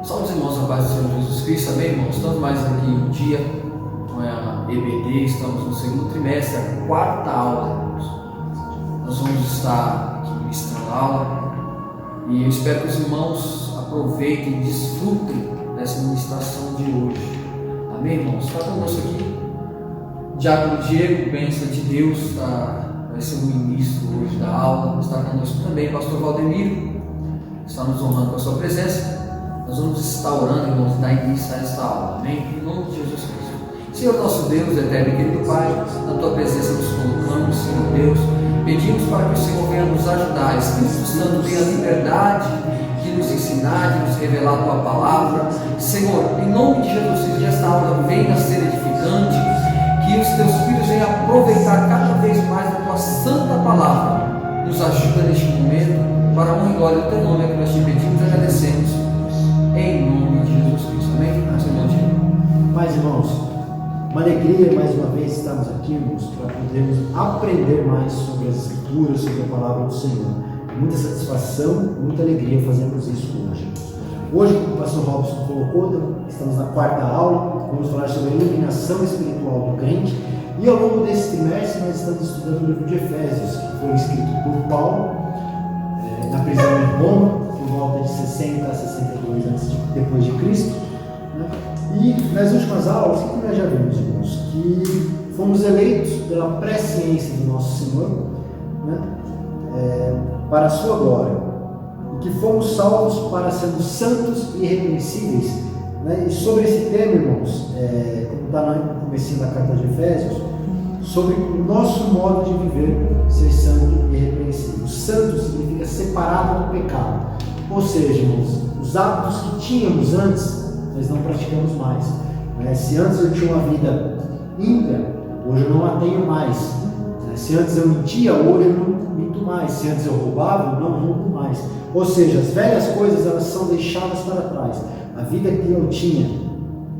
Salve os irmãos, a paz do Senhor Jesus Cristo, amém, irmãos? Estamos mais aqui um dia com a EBD, estamos no segundo trimestre, a quarta aula, irmãos. Nós vamos estar aqui ministrando a aula e eu espero que os irmãos aproveitem e desfrutem dessa ministração de hoje, amém, irmãos? Está conosco aqui Diácono Diego, bênção de Deus, vai ser o ministro hoje da aula. Está conosco também o pastor Valdemiro, está nos honrando com a sua presença. Nós vamos estar orando, irmãos, e dar início a esta aula, amém? Em nome de Jesus Cristo. Senhor nosso Deus, eterno e querido Pai, na tua presença nos colocamos, Senhor Deus, pedimos para que o Senhor venha nos ajudar. Espírito Santo, tenha a liberdade de nos ensinar, de nos revelar a tua palavra. Senhor, em nome de Jesus Cristo, que esta aula venha a ser edificante, que os teus filhos venham aproveitar cada vez mais a tua santa palavra. Nos ajuda neste momento, para a honra e glória do teu nome, é que nós te pedimos e agradecemos. Em nome de Jesus Cristo, amém? Paz, irmãos, uma alegria mais uma vez estarmos aqui, irmãos, para podermos aprender mais sobre as Escrituras, sobre a palavra do Senhor. Muita satisfação, muita alegria fazermos isso hoje. Hoje, como o pastor Robson colocou, estamos na quarta aula, vamos falar sobre a iluminação espiritual do crente. E ao longo desse trimestre nós estamos estudando o livro de Efésios, que foi escrito por Paulo, na prisão em Roma, por volta de 60 a 62 depois de Cristo, né? E nas últimas aulas, o que nós já vimos, irmãos? Que fomos eleitos pela presciência do nosso Senhor, né? Para a sua glória, e que fomos salvos para sermos santos e irrepreensíveis, né? E sobre esse tema, irmãos, como está no comecinho da carta de Efésios, sobre o nosso modo de viver, ser santo e irrepreensível. Santo significa separado do pecado. Ou seja, irmãos, os hábitos que tínhamos antes, nós não praticamos mais. Se antes eu tinha uma vida ímpia, hoje eu não a tenho mais. Se antes eu mentia, hoje eu não minto mais. Se antes eu roubava, eu não roubo mais. Ou seja, as velhas coisas, elas são deixadas para trás. A vida que eu tinha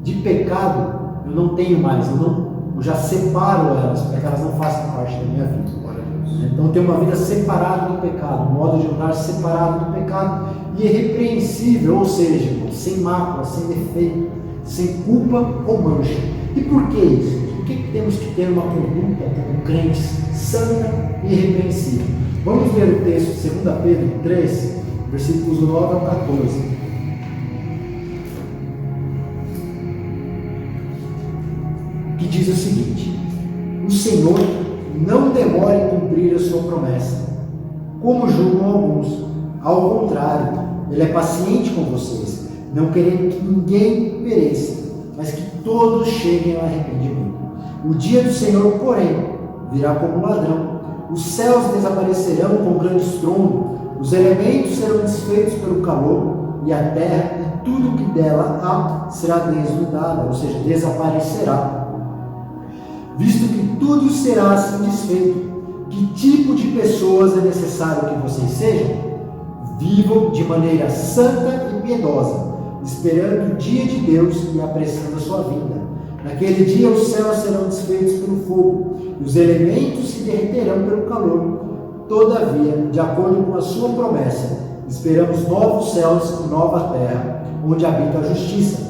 de pecado, eu não tenho mais. Eu já separo elas, para que elas não façam parte da minha vida. Então eu tenho uma vida separada do pecado, um modo de andar separado do pecado e irrepreensível, ou seja, sem mácula, sem defeito, sem culpa ou mancha. E por que isso? Por que temos que ter uma conduta como crentes santa e irrepreensível? Vamos ver o texto de 2 Pedro 3, versículos 9 ao 14. Que diz o seguinte: o Senhor não demore em cumprir a sua promessa, como julgam alguns. Ao contrário, Ele é paciente com vocês, não querendo que ninguém pereça, mas que todos cheguem ao arrependimento. O dia do Senhor, porém, virá como ladrão. Os céus desaparecerão com grande estrondo, os elementos serão desfeitos pelo calor, e a terra e tudo o que dela há será desnudada, ou seja, desaparecerá. Visto que tudo será assim desfeito, que tipo de pessoas é necessário que vocês sejam? Vivam de maneira santa e piedosa, esperando o dia de Deus e apressando a sua vinda. Naquele dia os céus serão desfeitos pelo fogo, e os elementos se derreterão pelo calor. Todavia, de acordo com a sua promessa, esperamos novos céus e nova terra, onde habita a justiça.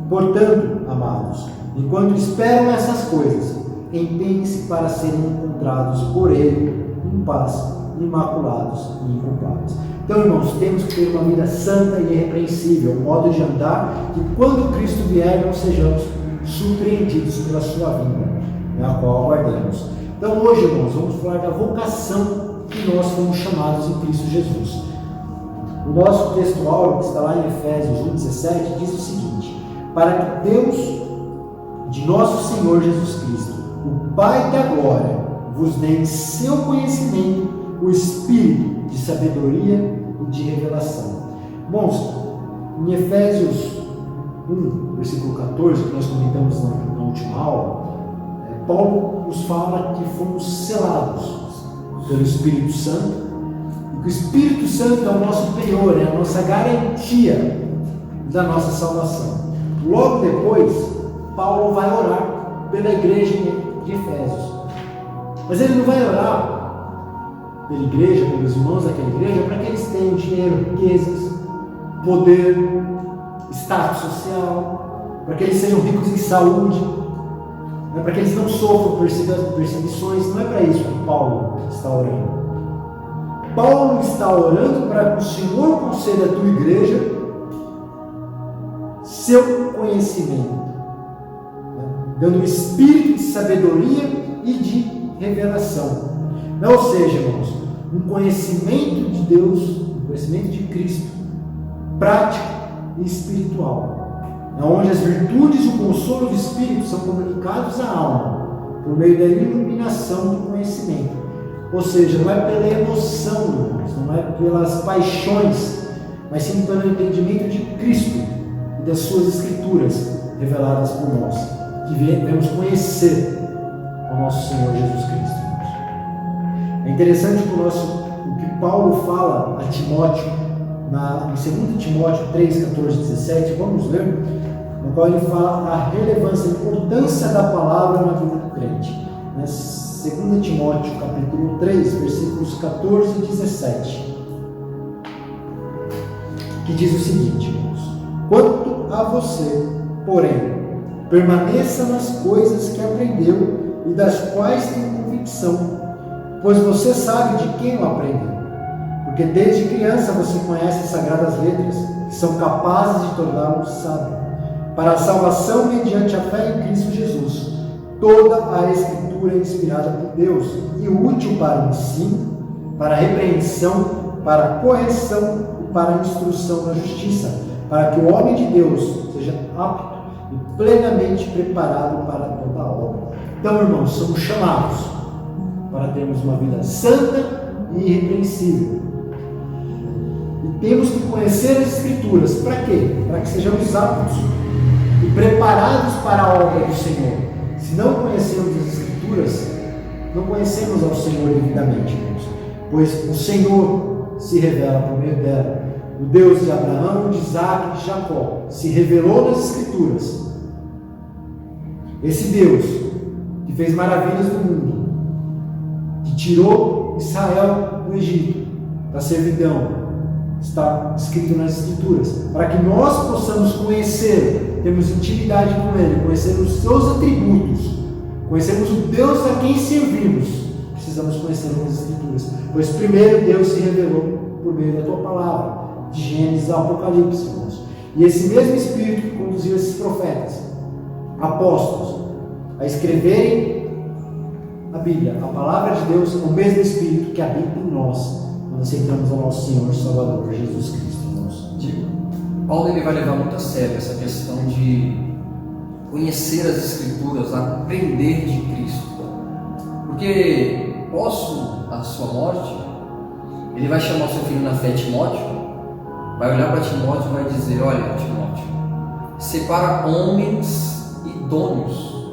Portanto, amados, enquanto esperam essas coisas, empenhem-se para serem encontrados por Ele em paz, imaculados e inculpáveis. Então, irmãos, temos que ter uma vida santa e irrepreensível, um modo de andar, que quando Cristo vier, não sejamos surpreendidos pela sua vinda, a qual aguardamos. Então, hoje, irmãos, vamos falar da vocação que nós fomos chamados em Cristo Jesus. O nosso texto áureo, que está lá em Efésios 1,17, diz o seguinte: para que Deus, de nosso Senhor Jesus Cristo, o Pai da glória, vos dê em seu conhecimento o espírito de sabedoria e de revelação. Irmãos, em Efésios 1, versículo 14, que nós comentamos na última aula, Paulo nos fala que fomos selados pelo Espírito Santo, e que o Espírito Santo é o nosso superior, é a nossa garantia da nossa salvação. Logo depois, Paulo vai orar pela igreja de Efésios. Mas ele não vai orar pela igreja, pelos irmãos daquela igreja, para que eles tenham dinheiro, riquezas, poder, status social, para que eles sejam ricos em saúde, para que eles não sofram perseguições. Não é para isso que Paulo está orando. Paulo está orando para que o Senhor conceda à tua igreja seu conhecimento, dando um espírito de sabedoria e de revelação. Ou seja, irmãos, um conhecimento de Deus, um conhecimento de Cristo, prático e espiritual, onde as virtudes e o consolo do Espírito são comunicados à alma, por meio da iluminação do conhecimento. Ou seja, não é pela emoção, irmãos, não é pelas paixões, mas sim pelo entendimento de Cristo e das suas Escrituras reveladas por nós, que devemos conhecer o nosso Senhor Jesus Cristo. É interessante o que Paulo fala a Timóteo, em 2 Timóteo 3, 14 e 17, vamos ler, no qual ele fala a relevância, a importância da palavra na vida do crente. 2 Timóteo capítulo 3, versículos 14 e 17, que diz o seguinte, irmãos: quanto a você, porém, permaneça nas coisas que aprendeu e das quais tem convicção, pois você sabe de quem o aprendeu, porque desde criança você conhece as sagradas letras, que são capazes de torná-lo sábio, para a salvação mediante a fé em Cristo Jesus. Toda a Escritura é inspirada por Deus e útil para o ensino, para a repreensão, para a correção e para a instrução na justiça, para que o homem de Deus seja apto e plenamente preparado para toda a obra. Então, irmãos, somos chamados para termos uma vida santa e irrepreensível. E temos que conhecer as Escrituras. Para quê? Para que sejamos aptos e preparados para a obra do Senhor. Se não conhecemos as Escrituras, não conhecemos ao Senhor devidamente, irmãos, pois o Senhor se revela por meio dela. O Deus de Abraão, de Isaac e de Jacó se revelou nas Escrituras. Esse Deus que fez maravilhas no mundo, que tirou Israel do Egito, da servidão, está escrito nas Escrituras, para que nós possamos conhecer, termos intimidade com Ele, conhecer os seus atributos, conhecermos o Deus a quem servimos. Precisamos conhecer as Escrituras, pois primeiro Deus se revelou por meio da Tua Palavra, de Gênesis ao Apocalipse, irmãos. E esse mesmo Espírito que conduziu esses profetas, apóstolos, a escreverem a Bíblia, a Palavra de Deus, é o mesmo Espírito que habita em nós, quando aceitamos ao nosso Senhor e Salvador Jesus Cristo, irmãos. Paulo ele vai levar muito a sério essa questão de conhecer as Escrituras, aprender de Cristo, porque posso a sua morte, ele vai chamar o seu filho na fé, Timóteo, vai olhar para Timóteo e vai dizer: olha, Timóteo, separa homens idôneos,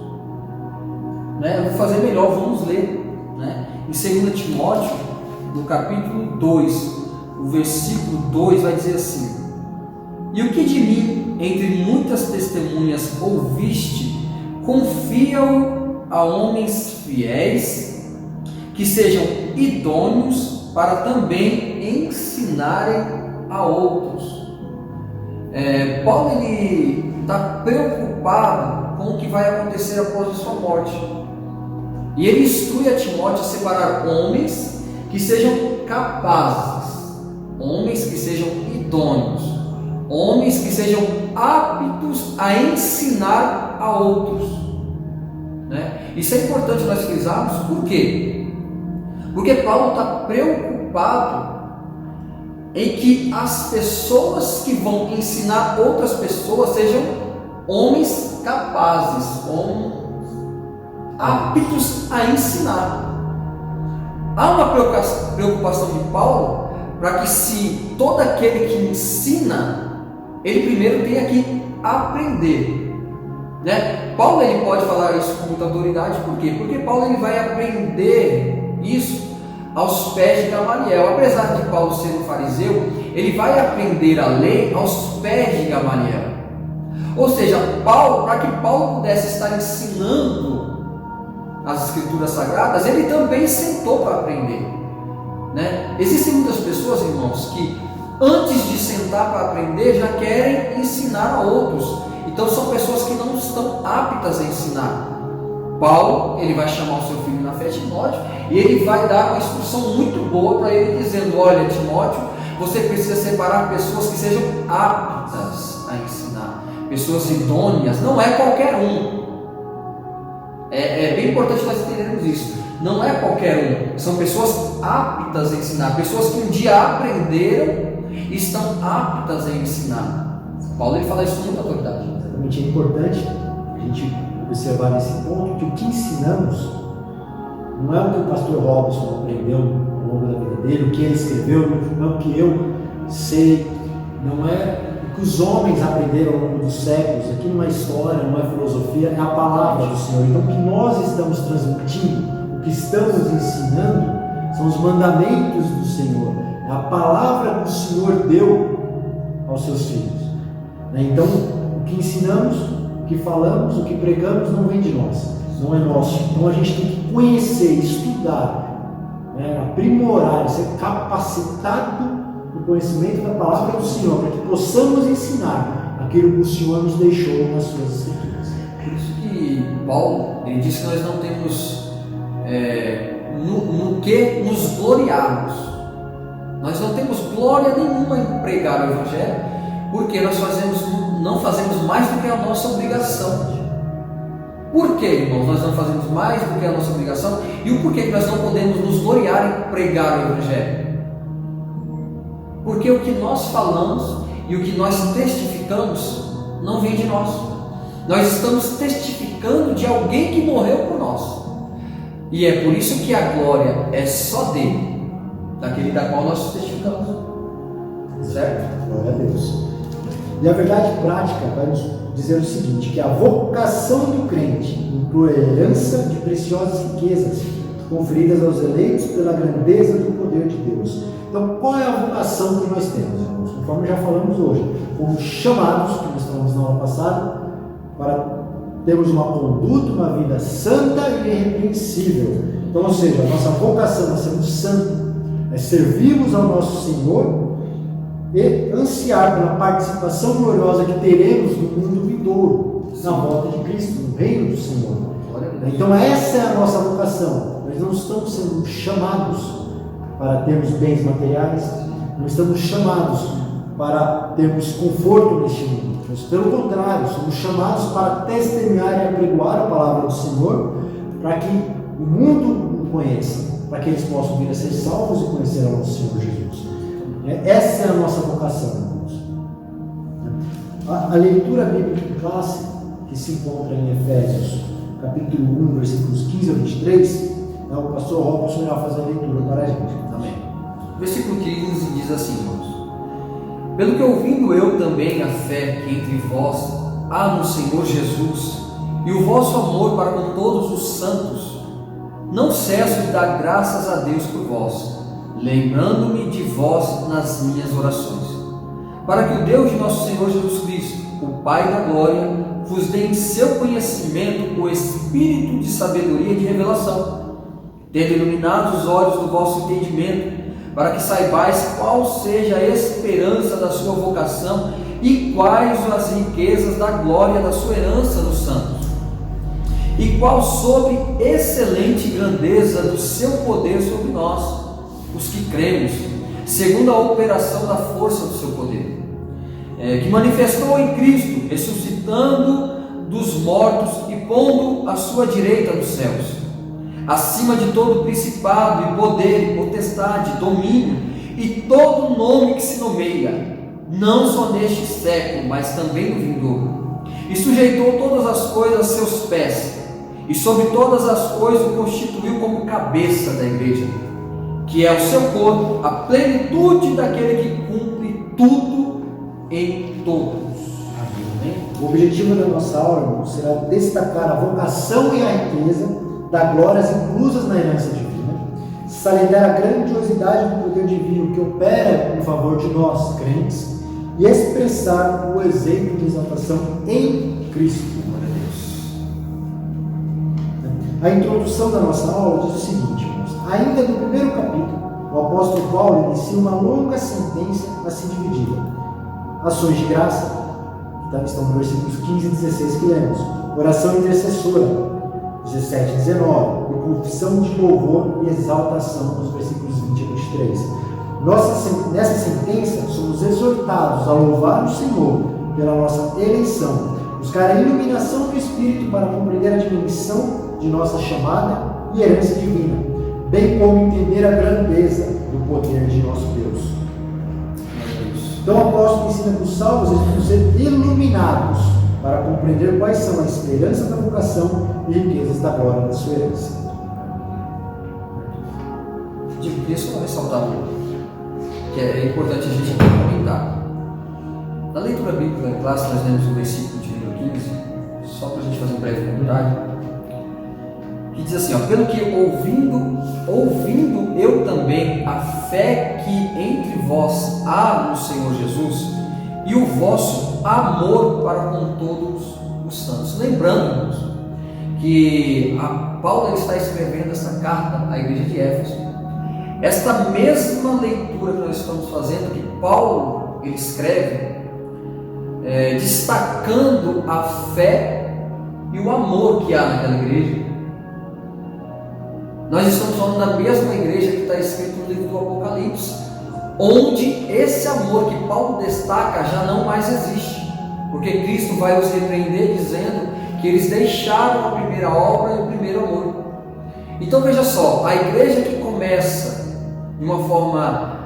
né? Eu vou fazer melhor, vamos ler, né? Em 2 Timóteo, no capítulo 2, o versículo 2 vai dizer assim: e o que de mim, entre muitas testemunhas, ouviste, confia-o a homens fiéis, que sejam idôneos para também ensinarem a outros. Paulo ele está preocupado com o que vai acontecer após a sua morte, e ele instrui a Timóteo a separar homens que sejam capazes, homens que sejam idôneos, homens que sejam aptos a ensinar a outros, né? Isso é importante nós frisarmos. Por quê? Porque Paulo está preocupado em que as pessoas que vão ensinar outras pessoas sejam homens capazes, homens aptos a ensinar. Há uma preocupação de Paulo para que, se todo aquele que ensina, ele primeiro tenha que aprender, né? Paulo ele pode falar isso com muita autoridade. Por quê? Porque Paulo ele vai aprender isso aos pés de Gamaliel. Apesar de Paulo ser um fariseu, ele vai aprender a lei aos pés de Gamaliel. Ou seja, para que Paulo pudesse estar ensinando as Escrituras Sagradas, ele também sentou para aprender, né? Existem muitas pessoas, irmãos, que antes de sentar para aprender, já querem ensinar a outros. Então são pessoas que não estão aptas a ensinar. Paulo, ele vai chamar o seu filho na fé, Timóteo, e ele vai dar uma instrução muito boa para ele, dizendo: olha, Timóteo, você precisa separar pessoas que sejam aptas a ensinar, pessoas idôneas, não é qualquer um. É bem importante nós entendermos isso. Não é qualquer um, são pessoas aptas a ensinar, pessoas que um dia aprenderam e estão aptas a ensinar. Paulo, ele fala isso com muita autoridade. Exatamente, é importante a gente observar nesse ponto que o que ensinamos não é o que o pastor Robson aprendeu ao longo da vida dele, o que ele escreveu, não é o que eu sei, não é o que os homens aprenderam ao longo dos séculos. Aqui não é história, não é filosofia, é a palavra do Senhor. Então o que nós estamos transmitindo, o que estamos ensinando, são os mandamentos do Senhor, é a palavra que o Senhor deu aos seus filhos. Então o que ensinamos, o que falamos, o que pregamos não vem de nós, não é nosso. Então a gente tem que conhecer, estudar, aprimorar, ser capacitado no conhecimento da palavra do Senhor, para que possamos ensinar aquilo que o Senhor nos deixou nas suas escrituras. Por isso que Paulo, ele disse que nós não temos no que nos gloriarmos. Nós não temos glória nenhuma em pregar o Evangelho, porque nós não fazemos mais do que a nossa obrigação. Por que, irmãos, nós não fazemos mais do que a nossa obrigação? E o porquê que nós não podemos nos gloriar em pregar o Evangelho? Porque o que nós falamos e o que nós testificamos não vem de nós. Nós estamos testificando de alguém que morreu por nós. E é por isso que a glória é só dele, daquele da qual nós testificamos. Certo? Glória a Deus. E a verdade prática vai nos dizer o seguinte, que a vocação do crente inclui a herança de preciosas riquezas conferidas aos eleitos pela grandeza do poder de Deus. Então, qual é a vocação que nós temos, irmãos? Conforme já falamos hoje, fomos chamados, que nós falamos na aula passada, para termos uma conduta, uma vida santa e irrepreensível. Então, ou seja, a nossa vocação é sermos santos, é servirmos ao nosso Senhor e ansiar pela participação gloriosa que teremos no mundo vindouro, na volta de Cristo, no reino do Senhor. Então essa é a nossa vocação. Nós não estamos sendo chamados para termos bens materiais, não estamos chamados para termos conforto neste mundo. Mas, pelo contrário, somos chamados para testemunhar e apregoar a palavra do Senhor, para que o mundo o conheça, para que eles possam vir a ser salvos e conhecer ao nosso Senhor Jesus. Essa é a nossa vocação, irmãos. A leitura bíblica clássica, que se encontra em Efésios, capítulo 1, versículos 15 a 23, o pastor Robson irá fazer a leitura para a gente. Amém. Versículo 15 diz assim, irmãos: pelo que ouvindo eu também a fé que entre vós há no Senhor Jesus, e o vosso amor para com todos os santos, não cesso de dar graças a Deus por vós, lembrando-me de vós nas minhas orações, para que o Deus de nosso Senhor Jesus Cristo, o Pai da glória, vos dê em seu conhecimento o espírito de sabedoria e de revelação, tendo iluminado os olhos do vosso entendimento, para que saibais qual seja a esperança da sua vocação e quais as riquezas da glória da sua herança nos santos, e qual sobre excelente grandeza do seu poder sobre nós, os que cremos, segundo a operação da força do seu poder, que manifestou em Cristo, ressuscitando dos mortos e pondo à sua direita nos céus, acima de todo principado e poder, e potestade, domínio e todo nome que se nomeia, não só neste século, mas também no vindouro, e sujeitou todas as coisas a seus pés, e sobre todas as coisas o constituiu como cabeça da igreja, que é o seu corpo, a plenitude daquele que cumpre tudo em todos. Amém. O objetivo da nossa aula, irmãos, será destacar a vocação e a riqueza das glórias inclusas na herança divina, salientar a grandiosidade do poder divino que opera em favor de nós, crentes, e expressar o exemplo de exaltação em Cristo. A introdução da nossa aula diz o seguinte, irmãos: ainda no primeiro capítulo, o apóstolo Paulo inicia uma longa sentença assim dividida. Ações de graça, que estão nos versículos 15 e 16 que lemos. Oração intercessora, 17 e 19. E confissão de louvor e exaltação, nos versículos 20 e 23. Nessa sentença, somos exortados a louvar o Senhor pela nossa eleição, buscar a iluminação do Espírito para compreender a dimensão de nossa chamada e herança divina, bem como entender a grandeza do poder de nosso Deus. Então o apóstolo ensina que os salvos devem ser iluminados para compreender quais são a esperança da vocação e riquezas da glória da sua herança. Eu queria só ressaltar que é importante a gente comentar. Na leitura bíblica em classe, nós lemos o versículo de número 15, só para a gente fazer um breve comentário, que diz assim, pelo que ouvindo eu também a fé que entre vós há no Senhor Jesus e o vosso amor para com todos os santos. Lembrando-nos que Paulo está escrevendo essa carta à igreja de Éfeso. Esta mesma leitura que nós estamos fazendo, que Paulo ele escreve, destacando a fé e o amor que há naquela igreja. Nós estamos falando da mesma igreja que está escrito no livro do Apocalipse, onde esse amor que Paulo destaca já não mais existe, porque Cristo vai os repreender dizendo que eles deixaram a primeira obra e o primeiro amor. Então veja só, a igreja que começa de uma forma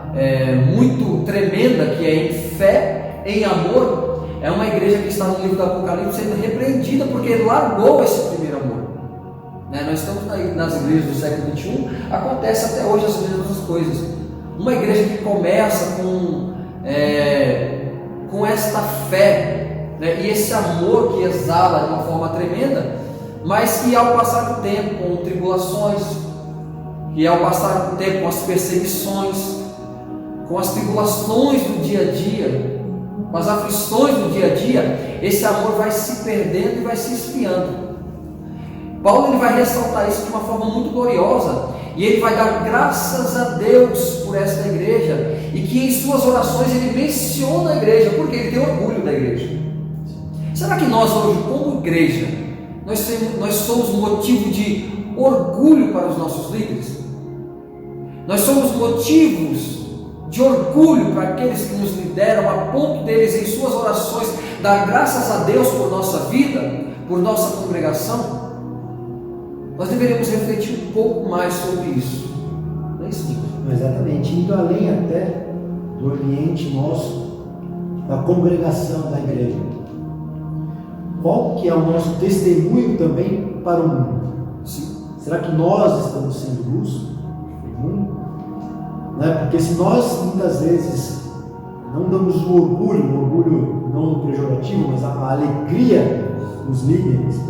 muito tremenda, que é em fé, em amor, é uma igreja que está no livro do Apocalipse sendo repreendida porque largou esse primeiro amor. Nós estamos nas igrejas do século XXI, acontece até hoje as mesmas coisas. Uma igreja que começa com esta fé, e esse amor que exala de uma forma tremenda, mas que ao passar do tempo com tribulações, que ao passar do tempo com as perseguições, com as tribulações do dia a dia, com as aflições do dia a dia, esse amor vai se perdendo e vai se esfriando. Paulo ele vai ressaltar isso de uma forma muito gloriosa, e ele vai dar graças a Deus por esta igreja, e que em suas orações ele menciona a igreja, porque ele tem orgulho da igreja. Será que nós hoje, como igreja, nós somos motivo de orgulho para os nossos líderes? Nós somos motivos de orgulho para aqueles que nos lideram, a ponto deles em suas orações dar graças a Deus por nossa vida, por nossa congregação? Nós deveríamos refletir um pouco mais sobre isso. Não é isso, Nico? Exatamente, indo além até do ambiente nosso, da congregação da igreja. Qual que é o nosso testemunho também para o mundo? Sim. Será que nós estamos sendo luz no mundo? Porque se nós muitas vezes não damos o orgulho não no pejorativo, mas a alegria dos líderes,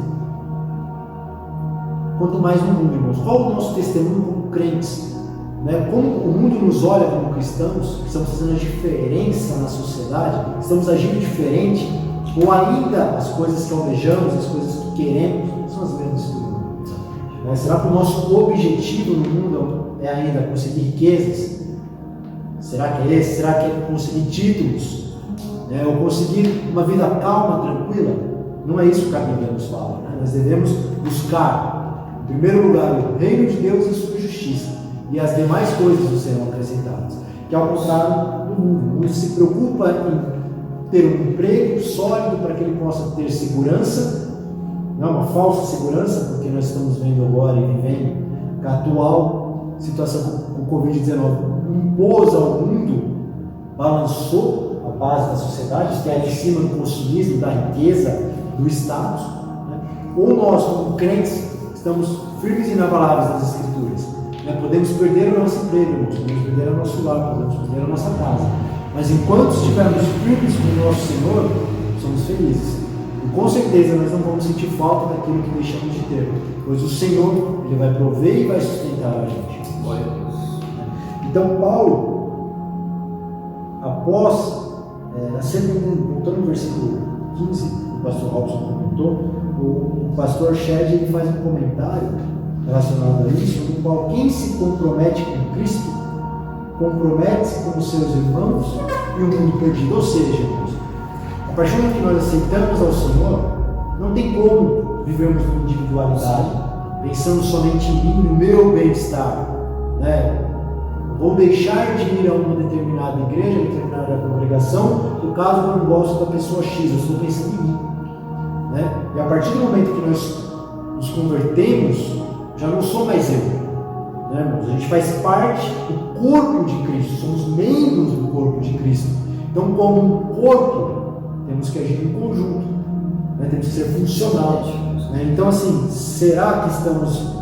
quanto mais no mundo, irmãos. Qual o nosso testemunho como crentes? Como o mundo nos olha como cristãos, estamos fazendo a diferença na sociedade, estamos agindo diferente, ou ainda as coisas que almejamos, as coisas que queremos, são as mesmas que o mundo. Será que o nosso objetivo no mundo é ainda conseguir riquezas? Será que é esse? Será que é conseguir títulos? Ou conseguir uma vida calma, tranquila? Não é isso que a Bíblia nos fala. Nós devemos buscar, em primeiro lugar, o reino de Deus e sua justiça, e as demais coisas serão acrescentadas. Que ao contrário do mundo, o mundo se preocupa em ter um emprego sólido para que ele possa ter segurança, não uma falsa segurança, porque nós estamos vendo agora e vivendo que a atual situação com o Covid-19 impôs ao mundo, balançou a base da sociedade, que é em cima do consumismo, da riqueza, do status. Ou nós, como crentes, estamos firmes e inabaláveis nas Escrituras. Podemos perder o nosso emprego, podemos perder o nosso lar, podemos perder a nossa casa, mas enquanto estivermos firmes com o nosso Senhor, somos felizes. E com certeza nós não vamos sentir falta daquilo que deixamos de ter, pois o Senhor ele vai prover e vai sustentar a gente. Glória a Deus. Então Paulo, após, voltando no versículo 15, o pastor Robson comentou, o pastor Shed ele faz um comentário relacionado a isso, no qual quem se compromete com Cristo compromete-se com os seus irmãos e o mundo perdido. Ou seja, irmãos, a partir do momento que nós aceitamos ao Senhor, não tem como vivermos uma individualidade, pensando somente em mim, no meu bem-estar, né? Vou deixar de ir a uma determinada igreja, determinada congregação, por causa que eu não gosto da pessoa X, eu estou pensando em mim, né? E a partir do momento que nós nos convertemos, já não sou mais eu, né, irmãos? A gente faz parte do corpo de Cristo, somos membros do corpo de Cristo. Então, como um corpo, temos que agir em conjunto, né? Temos que ser funcional, né? Então, assim, será que estamos,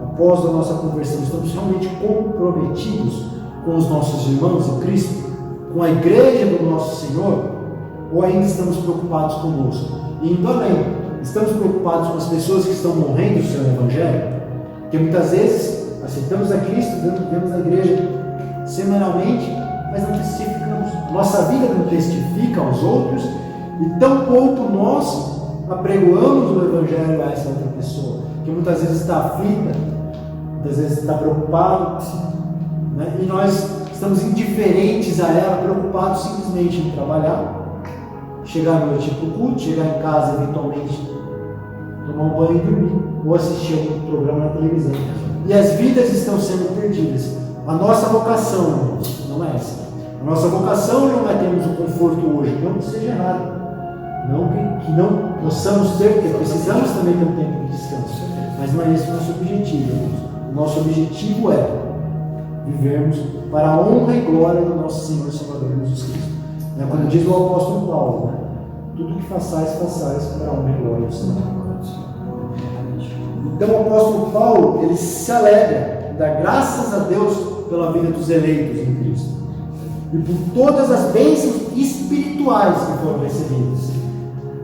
após a nossa conversão, estamos realmente comprometidos com os nossos irmãos em Cristo, com a igreja do nosso Senhor, ou ainda estamos preocupados conosco? E indo além, estamos preocupados com as pessoas que estão morrendo sem o Evangelho? Porque muitas vezes aceitamos a Cristo, vemos na igreja semanalmente, mas não testificamos. Nossa vida não testifica aos outros, e tampouco nós apregoamos o Evangelho a essa outra pessoa, que muitas vezes está aflita, muitas vezes está preocupado, né? E nós estamos indiferentes a ela, preocupados simplesmente em trabalhar, chegar à noite para o culto, chegar em casa eventualmente, tomar um banho e dormir, ou assistir algum programa na televisão. E as vidas estão sendo perdidas. A nossa vocação, irmãos, não é essa. A nossa vocação não é termos o conforto hoje, não que seja errado. Não que não possamos ter, porque precisamos também ter um tempo de descanso. Mas não é esse o nosso objetivo, irmãos. O nosso objetivo é vivermos para a honra e glória do nosso Senhor e Salvador Jesus Cristo. Como diz o apóstolo Paulo, né? Tudo que façais para a honra e glória do Senhor. Então o apóstolo Paulo, ele se alegra, dá graças a Deus pela vida dos eleitos em Cristo e por todas as bênçãos espirituais que foram recebidas,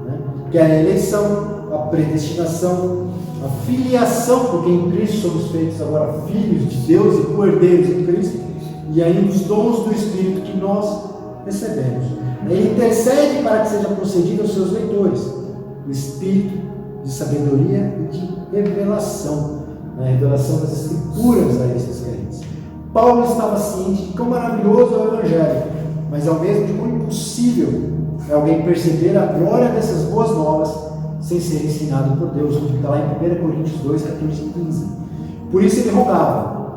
né? Que é a eleição, a predestinação, a filiação, porque em Cristo somos feitos agora filhos de Deus e co-herdeiros em Cristo, e ainda os dons do Espírito que nós recebemos. Ele intercede para que seja concedido aos seus leitores o Espírito de sabedoria e de revelação, a revelação das Escrituras a esses crentes. Paulo estava ciente de quão maravilhoso é o Evangelho, mas ao mesmo de quão impossível é alguém perceber a glória dessas boas novas sem ser ensinado por Deus, como está lá em 1 Coríntios 2, 14 e 15. Por isso ele rogava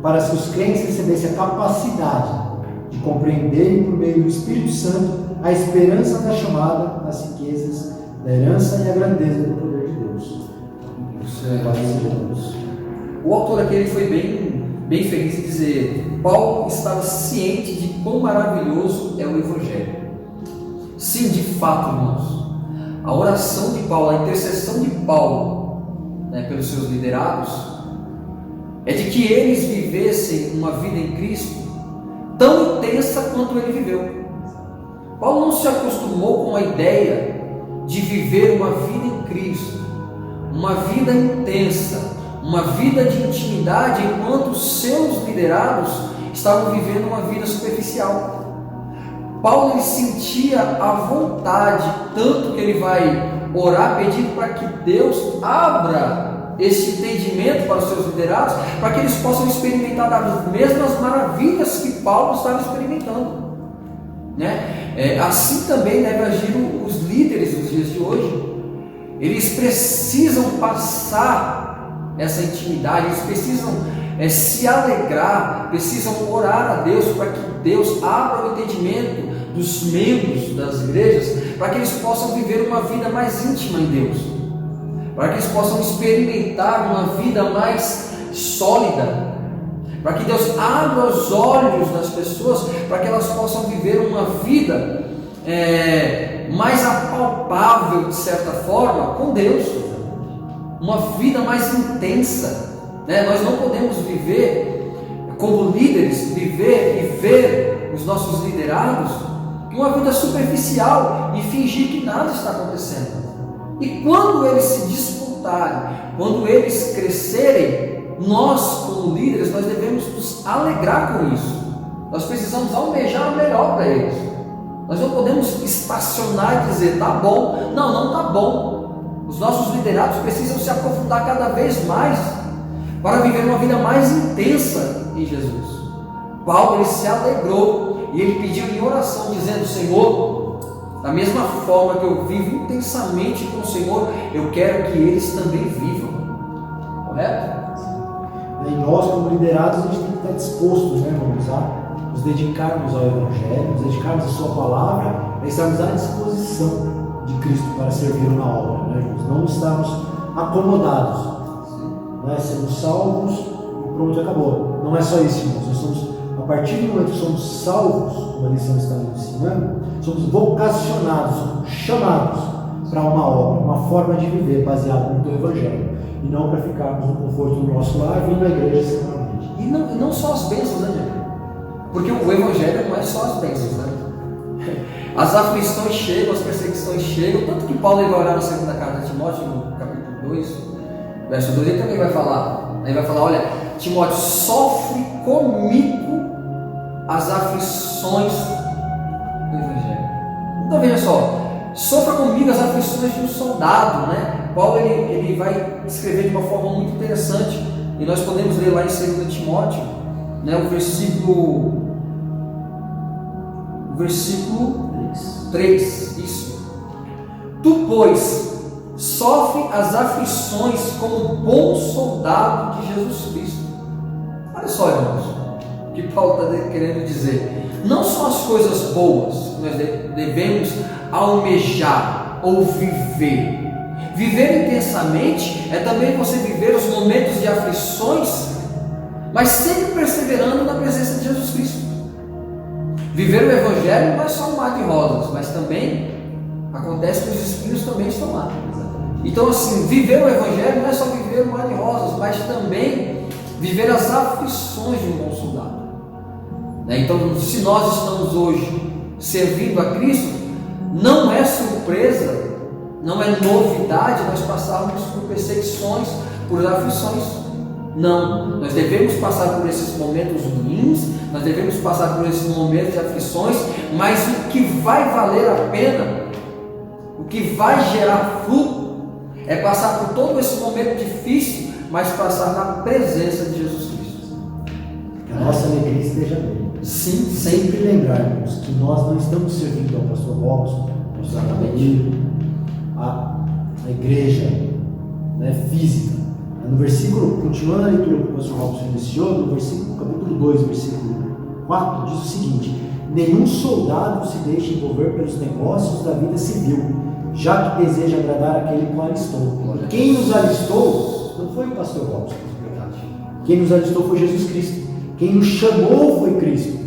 para que os crentes recebessem a capacidade de compreenderem por meio do Espírito Santo a esperança da chamada, as riquezas da herança e a grandeza do poder de Deus. O autor aqui ele foi bem feliz em dizer: Paulo estava ciente de quão maravilhoso é o Evangelho. Sim, de fato, irmãos, a oração de Paulo, a intercessão de Paulo, né, pelos seus liderados, é de que eles vivessem uma vida em Cristo tão intensa quanto ele viveu. Paulo não se acostumou com a ideia de viver uma vida em Cristo, uma vida intensa, uma vida de intimidade, enquanto os seus liderados estavam vivendo uma vida superficial. Paulo ele sentia a vontade, tanto que ele vai orar pedindo para que Deus abra esse entendimento para os seus liderados, para que eles possam experimentar as mesmas maravilhas que Paulo estava experimentando, né? Assim também deve agir os líderes dos dias de hoje. Eles precisam passar essa intimidade, eles precisam se alegrar, precisam orar a Deus para que Deus abra o entendimento dos membros das igrejas, para que eles possam viver uma vida mais íntima em Deus, para que eles possam experimentar uma vida mais sólida, para que Deus abra os olhos das pessoas, para que elas possam viver uma vida mais apalpável, de certa forma, com Deus, uma vida mais intensa, né? Nós não podemos viver como líderes, viver e ver os nossos liderados uma vida superficial e fingir que nada está acontecendo. E quando eles se disputarem, quando eles crescerem, nós como líderes, nós devemos nos alegrar com isso. Nós precisamos almejar o melhor para eles. Nós não podemos estacionar e dizer, tá bom, não tá bom. Os nossos liderados precisam se aprofundar cada vez mais para viver uma vida mais intensa em Jesus, Paulo ele se alegrou e ele pediu em oração, dizendo: Senhor, da mesma forma que eu vivo intensamente com o Senhor, eu quero que eles também vivam. Correto? E nós, como liderados, a gente tem que estar dispostos, né, irmãos, a nos dedicarmos ao Evangelho, nos dedicarmos à Sua palavra, a estarmos à disposição de Cristo para servir na obra, né, irmãos? Não estarmos acomodados, né, sermos salvos e pronto, acabou. Não é só isso, irmãos. Nós somos, a partir do momento que somos salvos, como a lição está nos ensinando, somos vocacionados, chamados para uma obra, uma forma de viver baseada no Evangelho, e não para ficarmos no conforto do nosso lar, vindo à igreja semanalmente. E não só as bênçãos, né, gente? Porque o Evangelho não é só as bênçãos, né? As aflições chegam, as perseguições chegam, tanto que Paulo vai orar na segunda carta de Timóteo, no capítulo 2, verso 2, ele também vai falar. Ele vai falar: olha, Timóteo, sofre comigo as aflições do Evangelho. Então veja só, sofra comigo as aflições de um soldado, né? Paulo ele vai escrever de uma forma muito interessante, e nós podemos ler lá em 2 Timóteo, né, o versículo 3, isso. Tu, pois, sofre as aflições como bom soldado de Jesus Cristo. Olha só, irmãos, o que Paulo está querendo dizer. Não são as coisas boas que nós devemos almejar ou viver. Viver intensamente é também você viver os momentos de aflições, mas sempre perseverando na presença de Jesus Cristo. Viver o Evangelho não é só um mar de rosas, mas também acontece que os espinhos também estão lá. Então, assim, viver o Evangelho não é só viver o mar de rosas, mas também viver as aflições de um bom soldado. Então, se nós estamos hoje servindo a Cristo, não é surpresa, não é novidade nós passarmos por perseguições, por aflições. Não, nós devemos passar por esses momentos ruins, nós devemos passar por esses momentos de aflições, mas o que vai valer a pena, o que vai gerar fruto, é passar por todo esse momento difícil, mas passar na presença de Jesus Cristo. Que a nossa alegria esteja nele. Sim, sempre lembrarmos que nós não estamos servindo ao pastor Robson, ao pastor Adamelio, a igreja, né, física. No versículo, continuando a leitura que o pastor Robson iniciou, no versículo, capítulo 2, versículo 4, diz o seguinte: nenhum soldado se deixa envolver pelos negócios da vida civil, já que deseja agradar aquele que o alistou. E quem nos alistou não foi o pastor Robson, quem nos alistou foi Jesus Cristo. Quem nos chamou foi Cristo.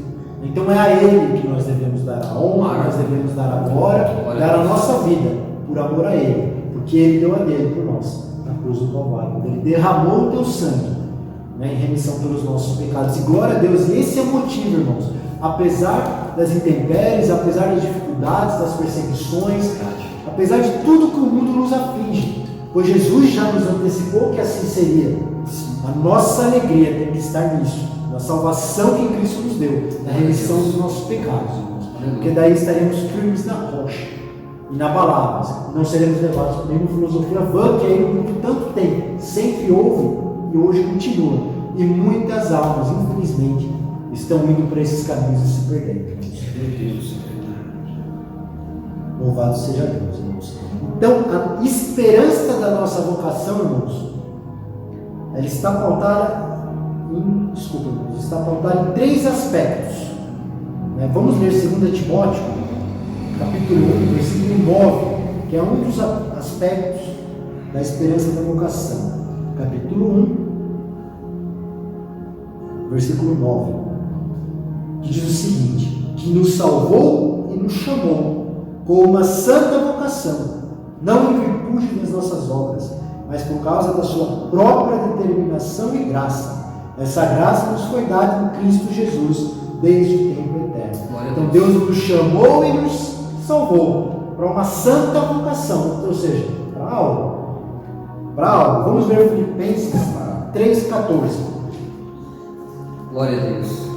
Então é a Ele que nós devemos dar a honra, nós devemos dar a glória, dar a nossa vida por amor a Ele, porque Ele deu a dele por nós, na cruz do Calvário. Ele derramou o teu sangue, né, em remissão pelos nossos pecados. E glória a Deus, e esse é o motivo, irmãos. Apesar das intempéries, apesar das dificuldades, das perseguições, apesar de tudo que o mundo nos aflige, pois Jesus já nos antecipou que assim seria. A nossa alegria tem que estar nisso, na salvação que Cristo nos deu, na remissão dos nossos pecados, porque daí estaremos firmes na rocha, inabaláveis, não seremos levados por nenhuma filosofia vã que aí o mundo tanto tem, sempre houve e hoje continua, e muitas almas, infelizmente, estão indo para esses caminhos e se perdendo. Louvado seja Deus, irmãos. Então, a esperança da nossa vocação, irmãos, ela está pautada em 3 aspectos. Vamos ler 2 Timóteo, capítulo 1, versículo 9, que é um dos aspectos da esperança da vocação. Capítulo 1, versículo 9, que diz o seguinte: que nos salvou e nos chamou com uma santa vocação, não em virtude das nossas obras, mas por causa da sua própria determinação e graça. Essa graça nos foi dada em Cristo Jesus desde o tempo eterno. Então Deus nos chamou e nos salvou para uma santa vocação, ou seja, para algo. Vamos ver Filipenses 3,14. Glória a Deus.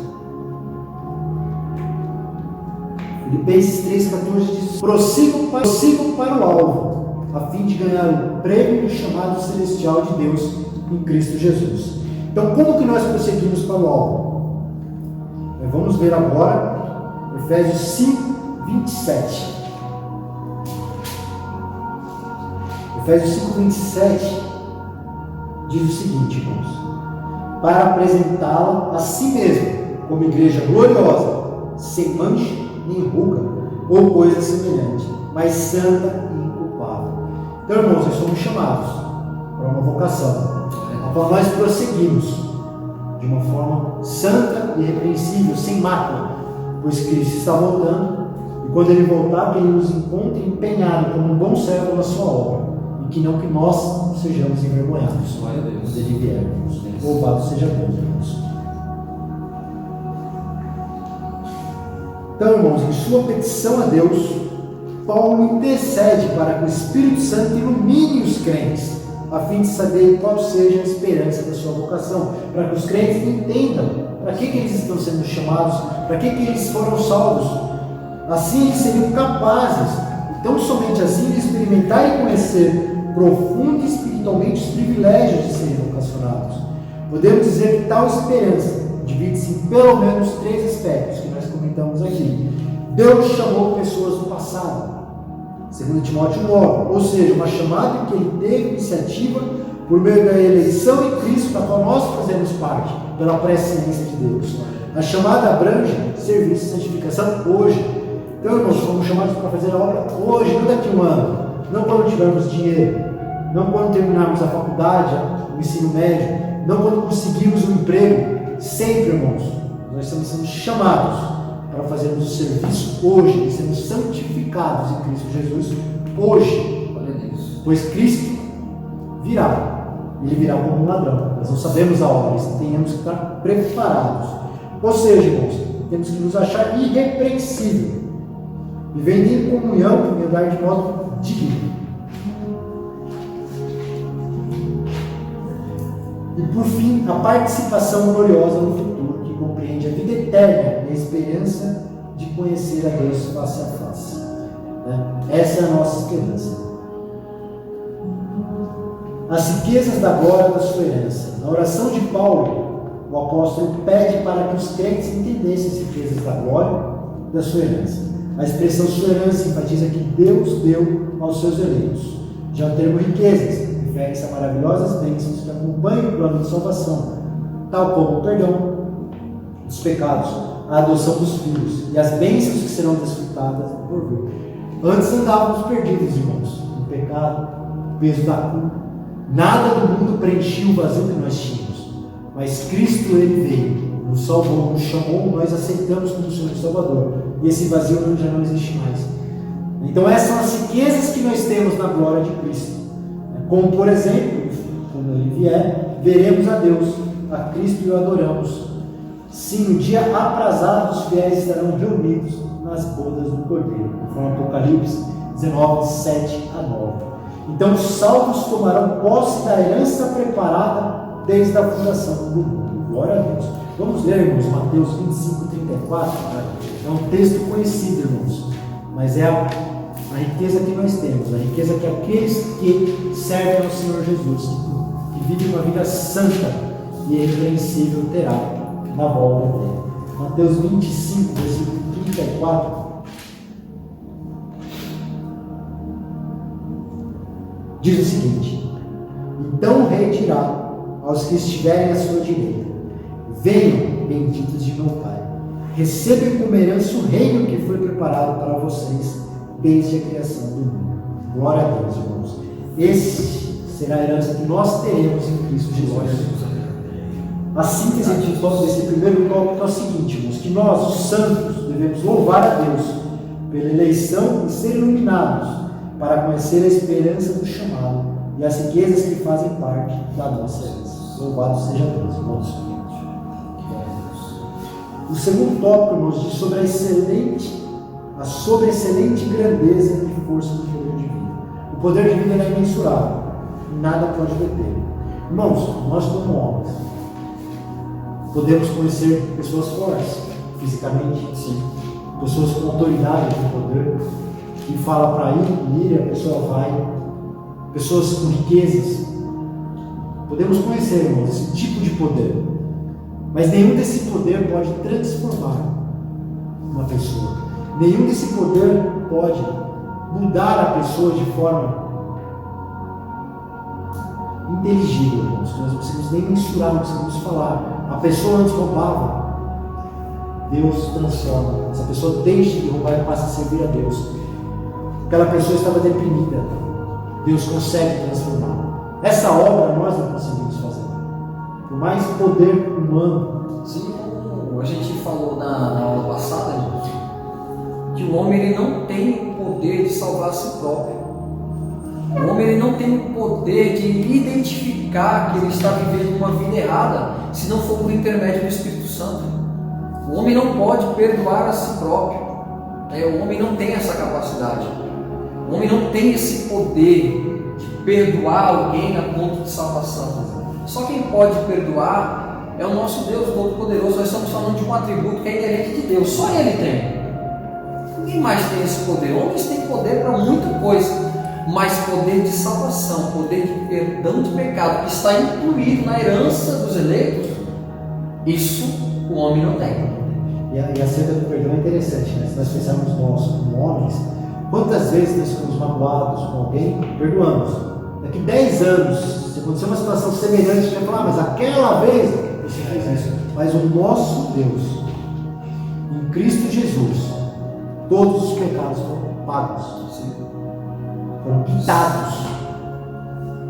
Filipenses 3,14 diz: prossigam para o alvo, a fim de ganhar o prêmio do chamado celestial de Deus em Cristo Jesus. Então, como que nós prosseguimos para o alvo? Vamos ver agora Efésios 5, 27. Efésios 5, 27 diz o seguinte, irmãos: para apresentá-la a si mesmo como igreja gloriosa, sem mancha, nem ruga, ou coisa semelhante, mas santa e inculpável. Então, irmãos, nós somos chamados para uma vocação, a qual nós prosseguimos de uma forma santa e irrepreensível, sem mácula, pois Cristo está voltando, e quando Ele voltar, que Ele nos encontre empenhado como um bom servo na sua obra, e que não que nós sejamos envergonhados quando Ele vier, irmãos. Louvado seja Deus, irmãos. Então, irmãos, em sua petição a Deus, Paulo intercede para que o Espírito Santo ilumine os crentes, a fim de saber qual seja a esperança da sua vocação, para que os crentes entendam para que eles estão sendo chamados, para que eles foram salvos. Assim eles seriam capazes, então somente assim, de experimentar e conhecer profundo e espiritualmente os privilégios de serem vocacionados. Podemos dizer que tal esperança divide-se em pelo menos 3 aspectos que nós comentamos aqui. Deus chamou pessoas do passado, 2 Timóteo 9, ou seja, uma chamada em que Ele teve iniciativa por meio da eleição em Cristo, da qual nós fazemos parte, pela presciência de Deus. A chamada abrange serviço de santificação hoje. Então, irmãos, fomos chamados para fazer a obra hoje, não daqui a um ano, não quando tivermos dinheiro, não quando terminarmos a faculdade, o ensino médio, não quando conseguirmos um emprego. Sempre, irmãos, nós estamos sendo chamados para fazermos o serviço hoje e sermos santificados em Cristo Jesus hoje. Pois Cristo virá. Ele virá como um ladrão. Nós não sabemos a hora, nós temos que estar preparados. Ou seja, irmãos, temos que nos achar irrepreensível, vivendo em comunhão e andar de modo digno. E por fim, a participação gloriosa no futuro, que compreende a vida eterna e a esperança de conhecer a Deus face a face. Essa é a nossa esperança. As riquezas da glória da sua herança. Na oração de Paulo, o apóstolo pede para que os crentes entendessem as riquezas da glória da sua herança. A expressão sua herança enfatiza que Deus deu aos seus eleitos. Já o termo riquezas refere-se a maravilhosas bênçãos que acompanham o plano de salvação, tal como o perdão dos pecados, a adoção dos filhos e as bênçãos que serão desfrutadas por vir. Antes andávamos perdidos, irmãos, no pecado, no peso da culpa. Nada do mundo preenchia o vazio que nós tínhamos, mas Cristo, Ele veio, nos salvou, nos chamou, nós aceitamos como Senhor e Salvador, e esse vazio já não existe mais. Então essas são as riquezas que nós temos na glória de Cristo. Como, por exemplo, quando Ele vier, veremos a Deus, a Cristo, e o adoramos. Sim, no dia aprazado, os fiéis estarão reunidos nas bodas do Cordeiro, conforme Apocalipse 19, 7 a 9. Então os salvos tomarão posse da herança preparada desde a fundação do mundo. Glória a Deus. Vamos ler, irmãos, Mateus 25, 34. É um texto conhecido, irmãos, mas é a riqueza que nós temos, a riqueza que aqueles que servem ao Senhor Jesus, que vivem uma vida santa e irrepreensível, terá na volta dele. Mateus 25, versículo 34. Diz o seguinte: então o rei dirá aos que estiverem à sua direita: venham, benditos de meu Pai, recebam como herança o reino que foi preparado para vocês desde a criação do mundo. Glória a Deus, irmãos. Esse será a herança que nós teremos em Cristo Jesus. A síntese desse primeiro tópico é o seguinte, irmãos: que nós, os santos, devemos louvar a Deus pela eleição e ser iluminados para conhecer a esperança do chamado e as riquezas que fazem parte da nossa herança. Louvado seja Deus, irmãos. O segundo tópico, irmãos, diz sobre a sobreexcelente grandeza e força do poder divino. O poder divino é imensurável, nada pode deter. Irmãos, nós como homens podemos conhecer pessoas fortes fisicamente, sim, pessoas com autoridade, com poder, que fala para ir, a pessoa vai, pessoas com riquezas. Podemos conhecer, irmãos, esse tipo de poder. Mas nenhum desse poder pode transformar uma pessoa. Nenhum desse poder pode mudar a pessoa de forma inteligível, irmãos, que nós não conseguimos nem mensurar, não conseguimos falar. A pessoa antes roubava, Deus transforma. Essa pessoa deixa de roubar e passa a servir a Deus. Aquela pessoa estava deprimida, Deus consegue transformar. Essa obra nós não conseguimos fazer. Por mais poder humano. Sim, como a gente falou na aula passada, gente, que o homem ele não tem o poder de salvar a si próprio. O homem ele não tem o poder de identificar que ele está vivendo uma vida errada, se não for por intermédio do Espírito Santo. O homem não pode perdoar a si próprio. O homem não tem essa capacidade. O homem não tem esse poder de perdoar alguém a ponto de salvação. Só quem pode perdoar é o nosso Deus Todo-Poderoso. Nós estamos falando de um atributo que é inerente de Deus. Só Ele tem. Ninguém mais tem esse poder. Homens têm poder para muita coisa, mas poder de salvação, poder de perdão de pecado, que está incluído na herança dos eleitos, isso o homem não tem. E a cena do perdão é interessante, né? Se nós pensarmos nós como homens, quantas vezes nós ficamos magoados com alguém, perdoamos. Daqui 10 anos, se acontecer uma situação semelhante, a gente vai falar, mas aquela vez você fez isso. Mas o nosso Deus, em Cristo Jesus, todos os pecados foram pagos, foram quitados.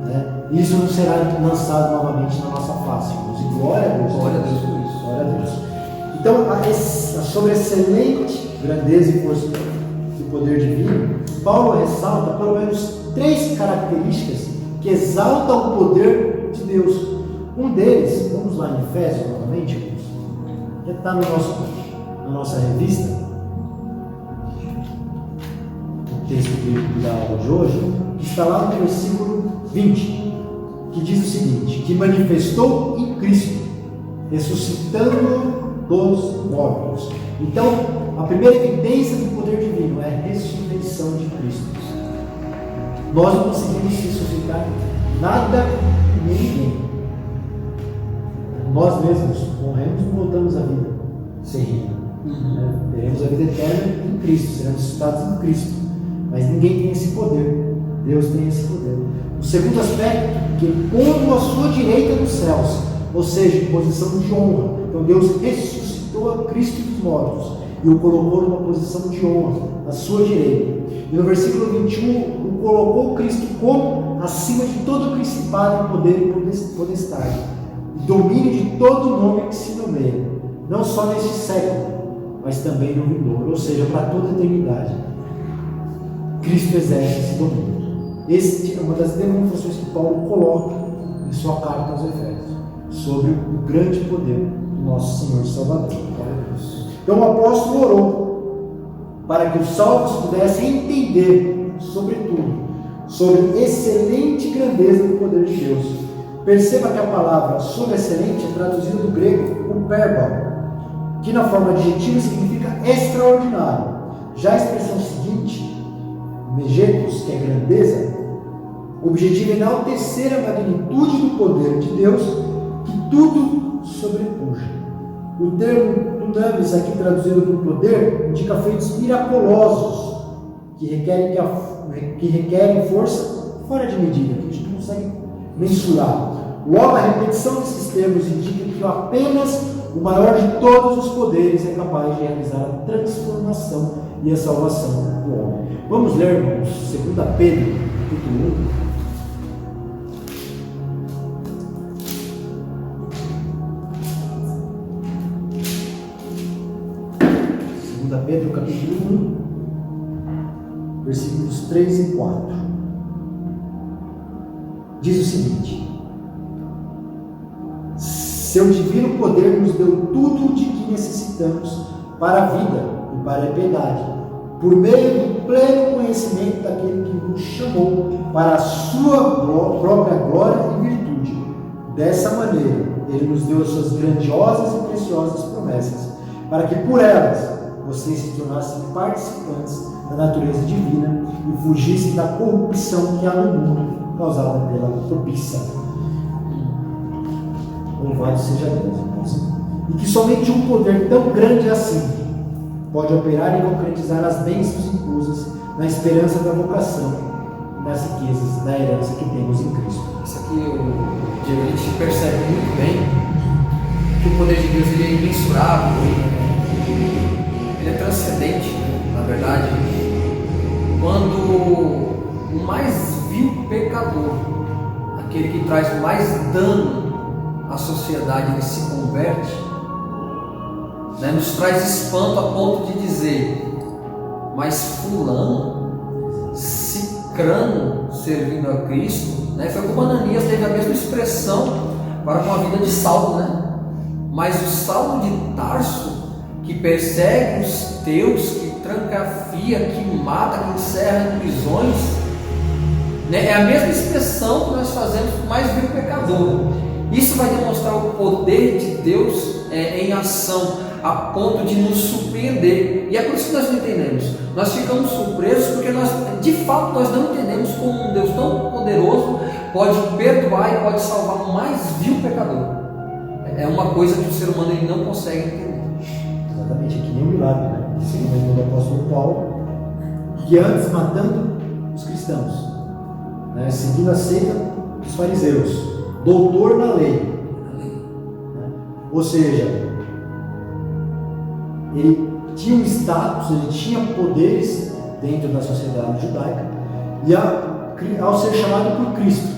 Né? Isso não será lançado novamente na nossa face. E glória a Deus. Glória a Deus por isso. Glória a Deus. Então, a sobreexcelente grandeza e força do poder divino, Paulo ressalta pelo menos 3 características que exaltam o poder de Deus. Um deles, vamos lá em Efésios novamente, irmãos, que está na nossa revista, o texto bíblico da aula de hoje, que está lá no versículo 20, que diz o seguinte: que manifestou em Cristo, ressuscitando dos mortos. Então, a primeira evidência do poder divino é a ressurreição de Cristo. Nós não conseguimos ressuscitar nada nem ninguém. Nós mesmos morremos e voltamos à vida terrena. Teremos a vida eterna em Cristo, seremos ressuscitados em Cristo. Mas ninguém tem esse poder. Deus tem esse poder. O segundo aspecto, que pondo à sua direita nos céus, ou seja, em posição de honra. Então Deus ressuscitou a Cristo dos mortos e o colocou numa posição de honra, à sua direita. E no versículo 21, o colocou Cristo como acima de todo principado, poder e potestade, e domínio de todo nome que se nomeia, não só neste século, mas também no vindouro, ou seja, para toda a eternidade. Cristo exerce esse domínio. Essa é uma das demonstrações que Paulo coloca em sua carta aos Efésios, sobre o grande poder do nosso Senhor Salvador. Então o apóstolo orou para que os salvos pudessem entender, sobretudo, sobre a excelente grandeza do poder de Deus. Perceba que a palavra sobre excelente é traduzida do grego upérbal, que na forma adjetiva significa extraordinário. Já a expressão seguinte, megetos, que é grandeza, o objetivo é enaltecer a magnitude do poder de Deus que tudo sobrepuja. O termo dunamis, aqui traduzido por poder, indica feitos miraculosos que requerem força fora de medida, que a gente não consegue mensurar. Logo, a repetição desses termos indica que apenas o maior de todos os poderes é capaz de realizar a transformação e a salvação do homem. Vamos ler, irmãos, 2 Pedro, capítulo 1. Pedro, capítulo 1, versículos 3 e 4. Diz o seguinte: seu divino poder nos deu tudo de que necessitamos para a vida e para a piedade, por meio do pleno conhecimento daquele que nos chamou para a sua própria glória e virtude. Dessa maneira, ele nos deu as suas grandiosas e preciosas promessas, para que por elas vocês se tornassem participantes da natureza divina e fugissem da corrupção que há no mundo causada pela cobiça. Louvado seja Deus, irmãos. e que somente um poder tão grande assim pode operar e concretizar as bênçãos inclusas na esperança da vocação e nas riquezas da herança que temos em Cristo. Isso aqui Diego, a gente percebe muito bem que o poder de Deus ele é imensurável, ele é transcendente, na verdade. Quando o mais vil pecador, aquele que traz mais dano à sociedade, ele se converte, né, nos traz espanto a ponto de dizer: mas fulano, cicrano, servindo a Cristo, né? Foi como Ananias teve a mesma expressão para com a vida de Saulo, né? Mas o Saulo de Tarso, que persegue os teus, que trancafia, que mata, que encerra em prisões, né? É a mesma expressão que nós fazemos com o mais vil pecador. Isso vai demonstrar o poder de Deus em ação, a ponto de nos surpreender. E é por isso que nós não entendemos. Nós ficamos surpresos porque de fato nós não entendemos como um Deus tão poderoso pode perdoar e pode salvar o mais vil pecador. É uma coisa que o ser humano ele não consegue entender. Exatamente, é que nem um milagre, né? Segundo o apóstolo Paulo, que antes matando os cristãos, né? Seguindo a seita dos fariseus, doutor na lei, né? Ou seja, ele tinha um status, ele tinha poderes dentro da sociedade judaica, e ao ser chamado por Cristo,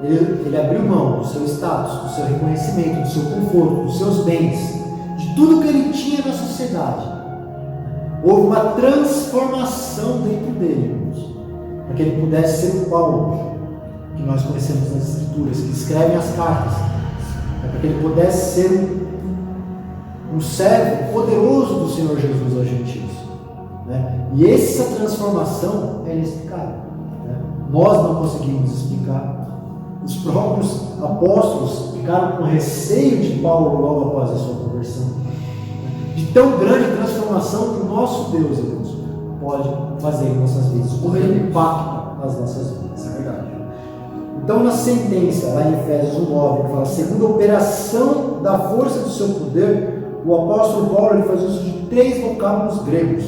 ele abriu mão do seu status, do seu reconhecimento, do seu conforto, dos seus bens, de tudo que ele tinha na sociedade. Houve uma transformação dentro dele, irmãos, para que ele pudesse ser o Paulo que nós conhecemos nas Escrituras, que escrevem as cartas, para que ele pudesse ser um servo poderoso do Senhor Jesus aos gentios, né? E essa transformação é inexplicável, né? Nós não conseguimos explicar. Os próprios apóstolos ficaram com receio de Paulo logo após a sua conversão, de tão grande transformação que o nosso Deus, irmãos, pode fazer em nossas vidas, como ele impacta as nossas vidas. É verdade. Então, na sentença, lá em Efésios 1:9, que fala, segundo a operação da força do seu poder, o apóstolo Paulo ele faz uso de 3 vocábulos gregos,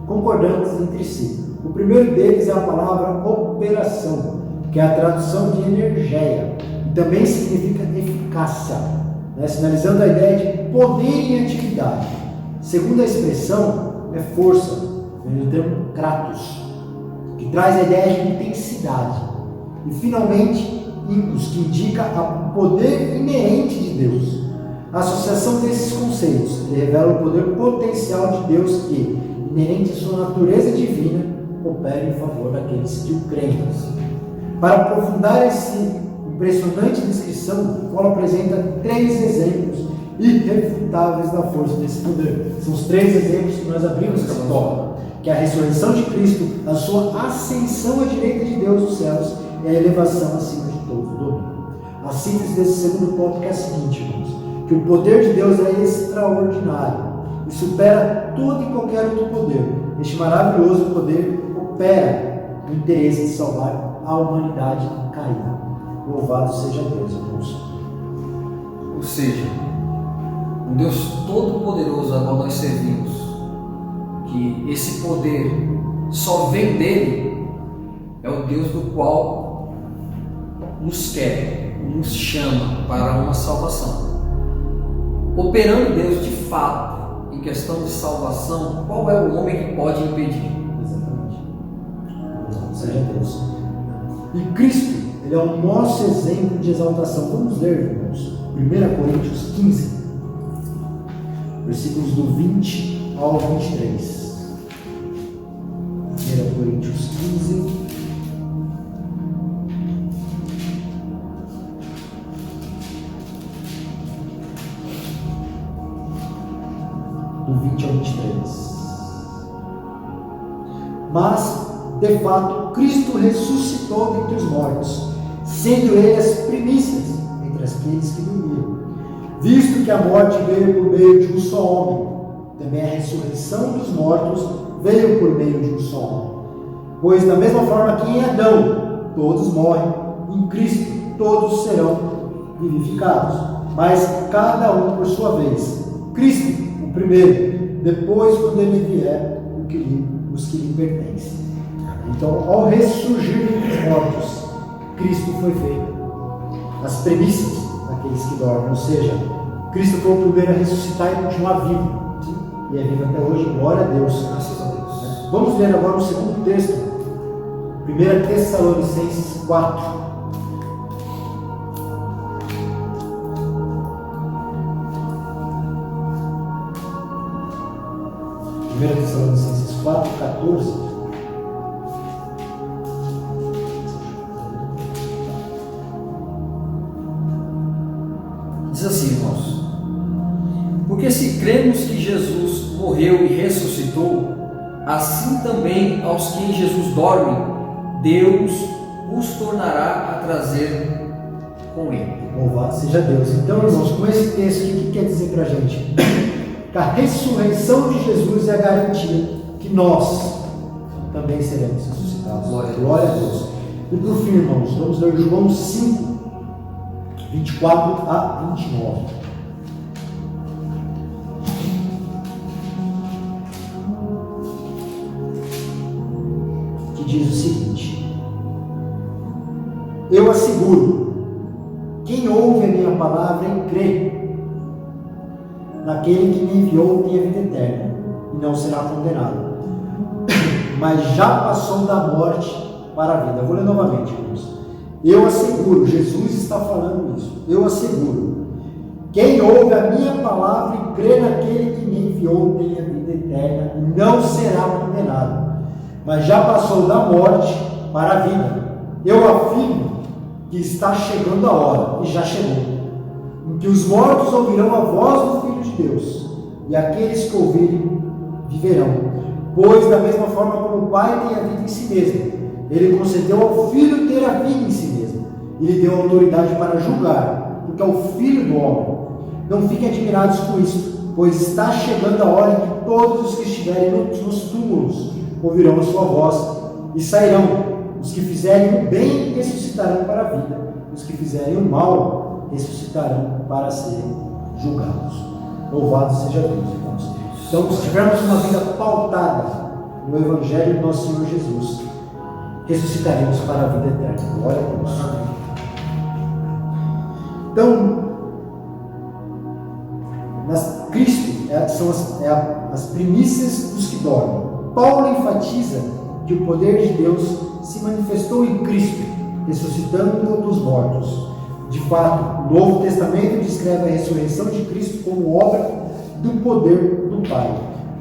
concordantes entre si. O primeiro deles é a palavra operação, que é a tradução de energia, e também significa eficácia, né? Sinalizando a ideia de poder em atividade. Segunda expressão é força, vem do termo kratos, que traz a ideia de intensidade. E finalmente, ímpetus, que indica o poder inerente de Deus. A associação desses conceitos revela o poder potencial de Deus que, inerente à sua natureza divina, opera em favor daqueles que o creem. Para aprofundar essa impressionante descrição, Paulo apresenta 3 exemplos irrefutáveis da força desse poder. São os 3 exemplos que nós abrimos essa história, que é a ressurreição de Cristo, a sua ascensão à direita de Deus dos céus e a elevação acima de todo o domínio. A síntese desse segundo tópico é a seguinte, irmãos, que o poder de Deus é extraordinário e supera todo e qualquer outro poder. Este maravilhoso poder opera no interesse de salvar a humanidade caída. Louvado seja Deus, irmãos. Ou seja, um Deus todo-poderoso a qual nós servimos, que esse poder só vem dele, é o Deus do qual nos quer, nos chama para uma salvação. Operando Deus de fato em questão de salvação, qual é o homem que pode impedir? Exatamente. Louvado seja Deus. E Cristo, ele é o nosso exemplo de exaltação. Vamos ler, irmãos, 1 Coríntios 15, versículos do 20 ao 23. 1 Coríntios 15, do 20 ao 23. Mas, de fato, Cristo ressuscitou dentre os mortos, sendo ele as primícias entre aqueles que dormiram. Visto que a morte veio por meio de um só homem, também a ressurreição dos mortos veio por meio de um só homem. Pois da mesma forma que em Adão todos morrem, em Cristo todos serão vivificados. Mas cada um por sua vez. Cristo, o primeiro, depois, quando ele vier, os que lhe pertencem. Então, ao ressurgir dos mortos, Cristo foi feito as primícias daqueles que dormem, ou seja, Cristo foi o primeiro a ressuscitar e continuar vivo. E é vivo até hoje, glória a Deus. Graças a Deus. Vamos ler agora o segundo texto, 1 Tessalonicenses 4. 1 Tessalonicenses 4, 14. Diz assim, irmãos: porque se cremos que Jesus morreu e ressuscitou, assim também aos que em Jesus dormem, Deus os tornará a trazer com ele. Louvado seja Deus. Então, irmãos, com esse texto, o que quer dizer para a gente? Que a ressurreição de Jesus é a garantia que nós também seremos ressuscitados. Glória a Deus. E por fim, irmãos, vamos ler João 5, 24 a 29. Que diz o seguinte: eu asseguro, quem ouve a minha palavra e crê naquele que me enviou tem a vida eterna e não será condenado, mas já passou da morte para a vida. Eu vou ler novamente, irmãos. Eu asseguro, Jesus está falando isso. Eu asseguro, quem ouve a minha palavra e crê naquele que me enviou tem a vida eterna e não será condenado, mas já passou da morte para a vida. Eu afirmo que está chegando a hora, e já chegou, em que os mortos ouvirão a voz do Filho de Deus, e aqueles que ouvirem viverão. Pois da mesma forma como o Pai tem a vida em si mesmo, Ele concedeu ao Filho ter a vida em si mesmo, e lhe deu autoridade para julgar, porque é o Filho do homem. Não fiquem admirados com isso, pois está chegando a hora em que todos os que estiverem nos túmulos ouvirão a sua voz, e sairão. Os que fizerem o bem ressuscitarão para a vida, os que fizerem o mal ressuscitarão para serem julgados. Louvado seja Deus, irmãos. Então, se tivermos uma vida pautada no Evangelho do nosso Senhor Jesus, ressuscitaremos para a vida eterna. Glória a Deus. Então, Cristo são as primícias dos que dormem. Paulo enfatiza que o poder de Deus se manifestou em Cristo, ressuscitando dos mortos. De fato, o Novo Testamento descreve a ressurreição de Cristo como obra do poder do Pai.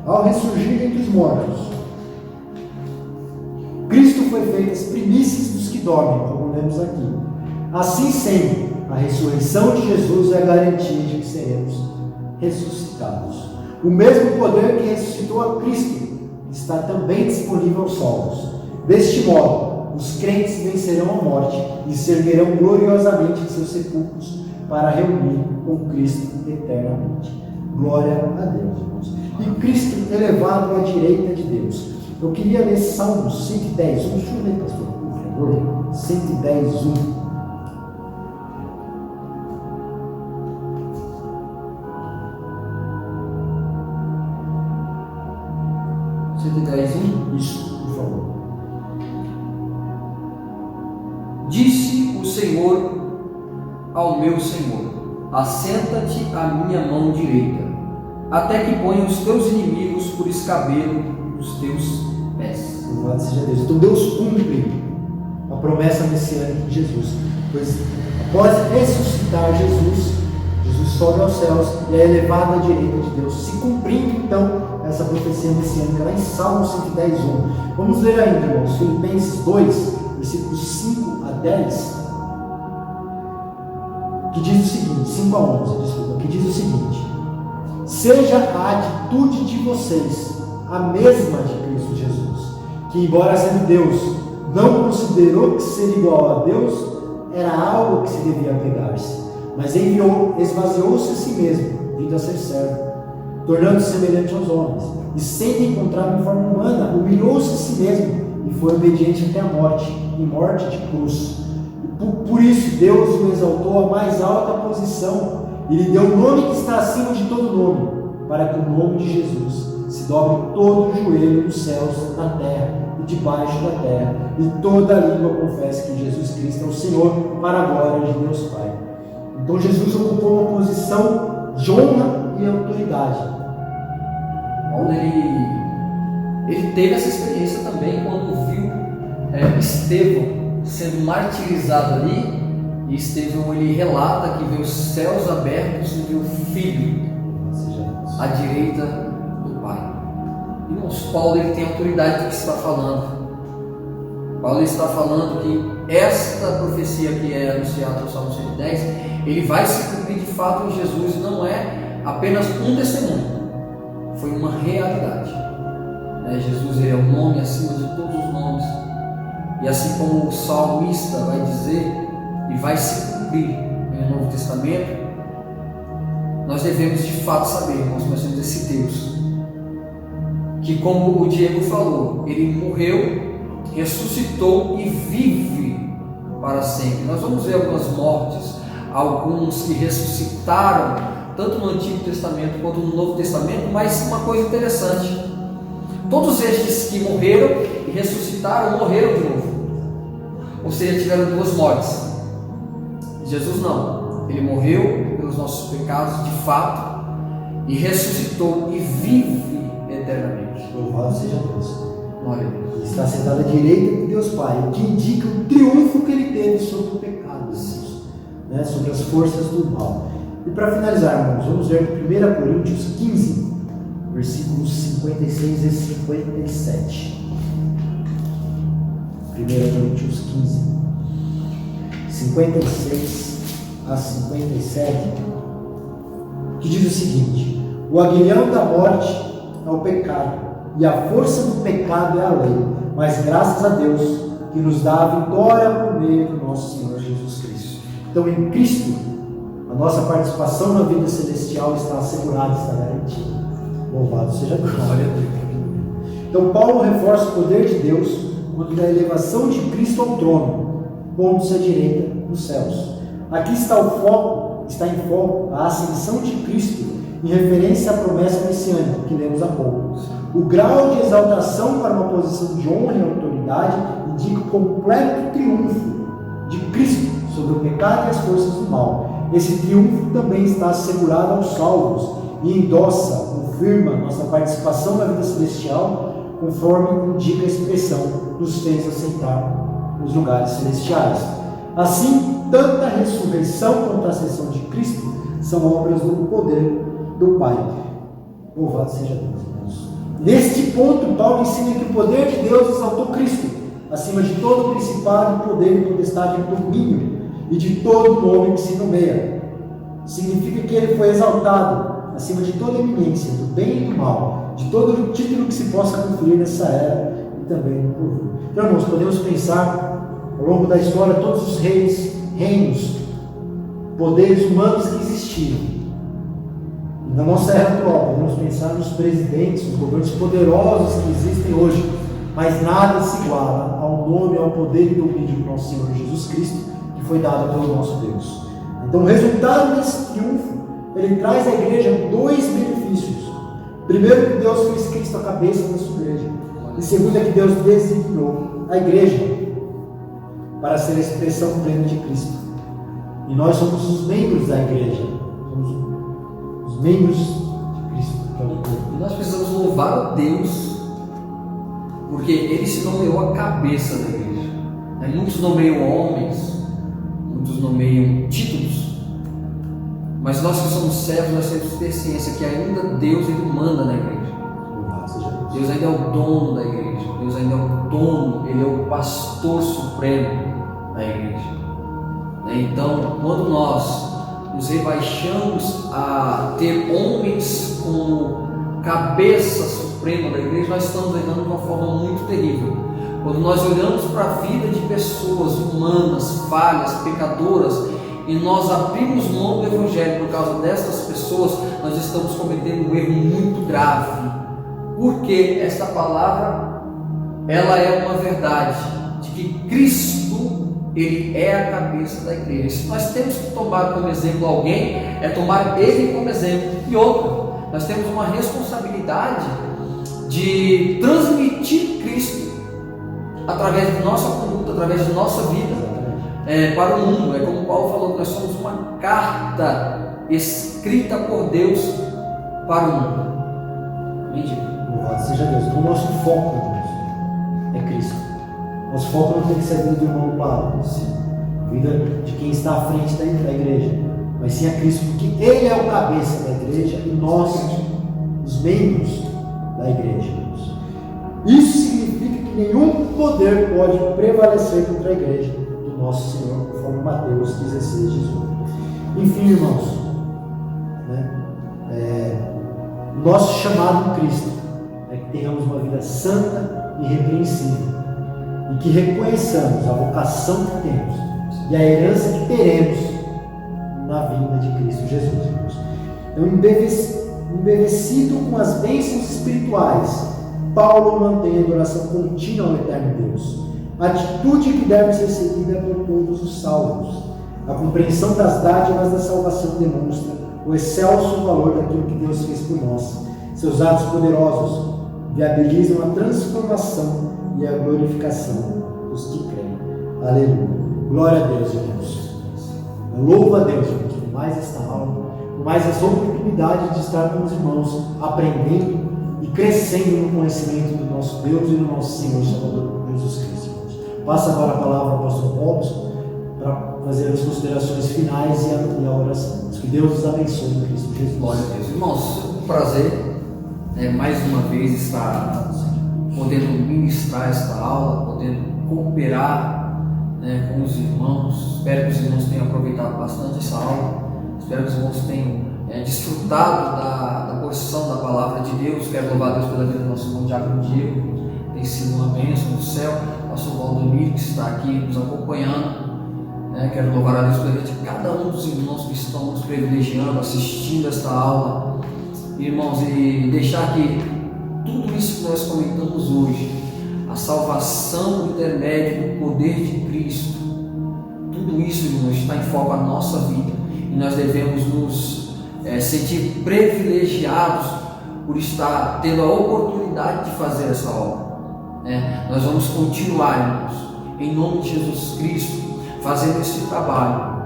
Ao ressurgir entre os mortos, Cristo foi feito as primícias dos que dormem, como lemos aqui. Assim sendo, a ressurreição de Jesus é a garantia de que seremos ressuscitados. O mesmo poder que ressuscitou a Cristo está também disponível aos salvos. Deste modo, os crentes vencerão a morte e se erguerão gloriosamente em seus sepulcros para reunir com Cristo eternamente. Glória a Deus, irmãos. E Cristo elevado à direita de Deus. Eu queria ler Salmos 110, deixa eu ler, pastor, por favor. 110, 1. Isso, por favor. Disse o Senhor ao meu Senhor: assenta-te à minha mão direita, até que ponha os teus inimigos por escabelo dos teus pés. Louvado seja Deus. Então Deus cumpre a promessa messiânica de Jesus, pois após ressuscitar Jesus sobe aos céus e é elevado à direita de Deus, se cumprindo então essa profecia messiânica lá em Salmo 110, 1. Vamos ler ainda, irmãos, Filipenses 2, versículos 5 a 10, que diz o seguinte, 5 a 11, desculpa, que diz o seguinte: seja a atitude de vocês a mesma de Cristo Jesus, que embora sendo Deus, não considerou que ser igual a Deus era algo que se devia apegar-se, mas esvaziou-se a si mesmo, vindo a ser servo, tornando-se semelhante aos homens, e sendo encontrado em forma humana, humilhou-se a si mesmo, e foi obediente até a morte, e morte de cruz. Por isso Deus o exaltou à mais alta posição, e lhe deu o nome que está acima de todo nome, para que o nome de Jesus se dobre todo o joelho nos céus, na terra e debaixo da terra, e toda a língua confesse que Jesus Cristo é o Senhor, para a glória de Deus Pai. Então Jesus ocupou uma posição de honra e autoridade. Paulo, ele teve essa experiência também quando viu Estevão sendo martirizado ali, e Estevão, ele relata que viu os céus abertos e viu o Filho à direita do Pai. Irmãos, Paulo, ele tem autoridade do que está falando. Paulo está falando que esta profecia que é anunciada no Salmo 110, ele vai se cumprir de fato em Jesus, e não é apenas um testemunho, foi uma realidade. Jesus, ele é o nome acima de todos os nomes, e assim como o salmista vai dizer, e vai se cumprir no Novo Testamento, nós devemos de fato saber, irmãos, que nós temos esse Deus, que, como o Diego falou, ele morreu, ressuscitou e vive para sempre. Nós vamos ver algumas mortes, alguns que ressuscitaram, tanto no Antigo Testamento quanto no Novo Testamento, mas uma coisa interessante, todos estes que morreram e ressuscitaram, morreram de novo, ou seja, tiveram duas mortes. Jesus não, ele morreu pelos nossos pecados de fato, e ressuscitou e vive eternamente. Louvado seja Deus. Glória a Deus. Ele está sentado à direita de Deus Pai, o que indica o triunfo que ele teve sobre o pecado, sobre as forças do mal. E para finalizar, irmãos, vamos ver 1 Coríntios 15, versículos 56 e 57. 1 Coríntios 15, 56 a 57, que diz o seguinte: o aguilhão da morte é o pecado, e a força do pecado é a lei, mas graças a Deus que nos dá a vitória por meio do nosso Senhor Jesus Cristo. Então, em Cristo, a nossa participação na vida celestial está assegurada, está garantida. Louvado seja Deus. Então, Paulo reforça o poder de Deus quando da elevação de Cristo ao trono, pondo-se à direita nos céus. Aqui está em foco a ascensão de Cristo, em referência à promessa messiânica que lemos há pouco. O grau de exaltação para uma posição de honra e autoridade indica o completo triunfo de Cristo sobre o pecado e as forças do mal. Esse triunfo também está assegurado aos salvos e endossa, confirma nossa participação na vida celestial, conforme indica a expressão nos fez assentar nos lugares celestiais. Assim, tanto a ressurreição quanto a ascensão de Cristo são obras do poder do Pai. Louvado seja Deus, irmãos. Neste ponto, Paulo ensina que o poder de Deus exaltou Cristo acima de todo principado, poder, potestade e domínio, e de todo nome que se nomeia. Significa que ele foi exaltado acima de toda eminência, do bem e do mal, de todo título que se possa conferir nessa era e também no porvir. Então, irmãos, podemos pensar ao longo da história todos os reinos, poderes humanos que existiram. E na nossa era atual, podemos pensar nos presidentes, nos governos poderosos que existem hoje, mas nada se iguala ao nome, ao poder e domínio do nosso Senhor Jesus Cristo, que foi dado pelo nosso Deus. Então, o resultado desse triunfo, ele traz à igreja dois benefícios. Primeiro, que Deus fez Cristo a cabeça da sua igreja. E segundo, é que Deus designou a igreja para ser a expressão plena de Cristo. E nós somos os membros da igreja. Somos os membros de Cristo. E nós precisamos louvar a Deus, porque Ele se nomeou a cabeça da igreja. Muitos nomeiam homens, muitos nomeiam títulos, mas nós que somos servos, nós temos consciência que ainda Deus, Ele manda na igreja. Deus ainda é o dono da igreja. Deus ainda é o dono, Ele é o pastor supremo da igreja. Então, quando nós nos rebaixamos a ter homens como cabeça suprema da igreja, nós estamos errando de uma forma muito terrível. Quando nós olhamos para a vida de pessoas humanas, falhas, pecadoras, e nós abrimos mão do Evangelho por causa destas pessoas, nós estamos cometendo um erro muito grave. Porque esta palavra, ela é uma verdade de que Cristo Ele é a cabeça da igreja. Se nós temos que tomar como exemplo alguém, é tomar ele como exemplo. E outra, nós temos uma responsabilidade de transmitir Cristo através de nossa conduta, através de nossa vida para o mundo. É como Paulo falou, que nós somos uma carta escrita por Deus para o mundo. Amém? Louvado seja Deus. Então, o nosso foco, irmãos, é Cristo. Nosso foco não tem que ser a vida do irmão Paulo, a vida de quem está à frente da igreja, mas sim a Cristo, porque Ele é o cabeça da igreja e nós, os membros da igreja. Irmãos. Isso significa que nenhum poder pode prevalecer contra a igreja do nosso Senhor, conforme Mateus 16, 18. Enfim, irmãos, o nosso chamado em Cristo é que tenhamos uma vida santa e irrepreensível e que reconheçamos a vocação que temos e a herança que teremos na vinda de Cristo Jesus, irmãos. Então, embevecido com as bênçãos espirituais, Paulo mantém a adoração contínua ao eterno Deus, a atitude que deve ser seguida por todos os salvos. A compreensão das dádivas da salvação demonstra o excelso valor daquilo que Deus fez por nós. Seus atos poderosos viabilizam a transformação e a glorificação dos que creem. Aleluia. Glória a Deus, irmãos. Louvo a Deus, irmãos, por mais esta aula, por mais essa oportunidade de estar com os irmãos, aprendendo e crescendo no conhecimento do nosso Deus e do nosso Senhor Salvador Jesus Cristo, irmãos. Passa agora a palavra ao pastor Robson para fazer as considerações finais e a oração. Que Deus os abençoe em Cristo Jesus. Glória a Deus. Irmãos, é um prazer mais uma vez estar podendo ministrar esta aula, podendo cooperar com os irmãos. Espero que os irmãos tenham aproveitado bastante essa aula. Espero que os irmãos tenham desfrutado da porção da palavra de Deus. Quero louvar a Deus pela vida do nosso irmão Diácono Diego. Tem sido uma bênção do céu. Pastor Valdomiro, que está aqui nos acompanhando. Quero louvar a Deus pela vida de cada um dos irmãos que estão nos privilegiando, assistindo esta aula, irmãos, e deixar que tudo isso que nós comentamos hoje, a salvação do intermédio do poder de Cristo, tudo isso, irmãos, está em foco a nossa vida e nós devemos nos sentir privilegiados por estar tendo a oportunidade de fazer essa obra. Nós vamos continuar, irmãos, em nome de Jesus Cristo, fazendo esse trabalho.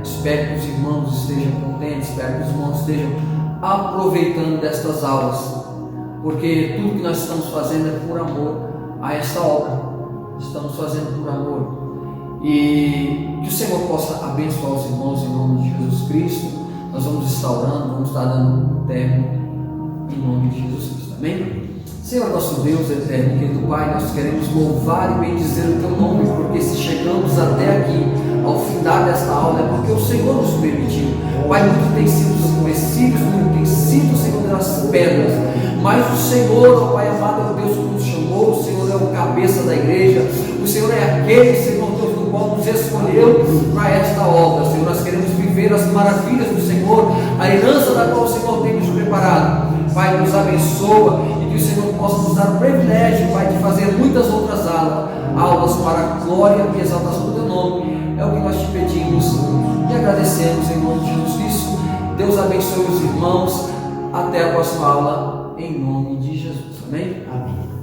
Espero que os irmãos estejam contentes, espero que os irmãos estejam aproveitando destas aulas, porque tudo que nós estamos fazendo é por amor a esta obra. Estamos fazendo por amor, e que o Senhor possa abençoar os irmãos em nome de Jesus Cristo. Nós vamos estar orando, vamos estar dando um término em nome de Jesus Cristo. Amém? Senhor nosso Deus eterno, querido Pai, nós queremos louvar e bendizer o Teu nome, porque se chegamos até aqui, ao findar desta aula, é porque o Senhor nos permitiu. Pai, muito tem sido os conhecidos, muito tem sido, Senhor, das pedras, mas o Senhor, ó Pai amado, é o Deus que nos chamou, o Senhor é o cabeça da igreja, o Senhor é aquele, Senhor Deus, do qual nos escolheu para esta obra. Senhor, nós queremos viver as maravilhas do Senhor, a herança da qual o Senhor tem nos preparado. Pai, nos abençoa e que o Senhor possa nos dar o privilégio, Pai, de fazer muitas outras aulas para a glória e exaltação do Teu nome. É o que nós te pedimos e agradecemos em nome de Jesus Cristo. Deus abençoe os irmãos. Até a próxima aula, em nome de Jesus. Amém? Amém.